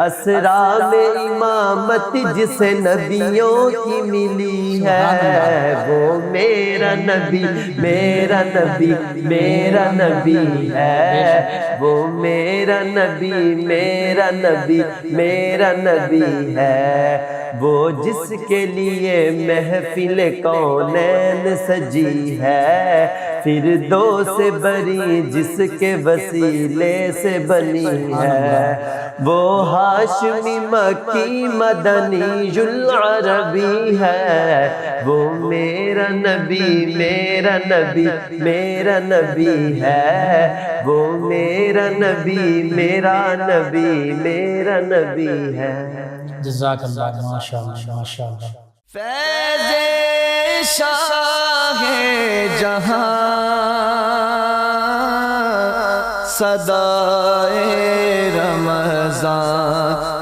اسرا میں امامت جسے نبیوں کی ملی ہے، وہ میرا نبی میرا نبی میرا نبی ہے، وہ میرا نبی میرا نبی میرا نبی ہے، وہ جس کے لیے محفل کونین سجی ہے، فردوس بری جس کے وسیلے سے بنی ہے، وہ ہاشمی مکی مدنی العربی ہے، وہ میرا نبی میرا نبی میرا نبی ہے، وہ میرا نبی میرا نبی میرا نبی ہے۔ جزاک اللہ، ماشاءاللہ ماشاءاللہ۔ فیض شاہ جہاں صدائے رمضان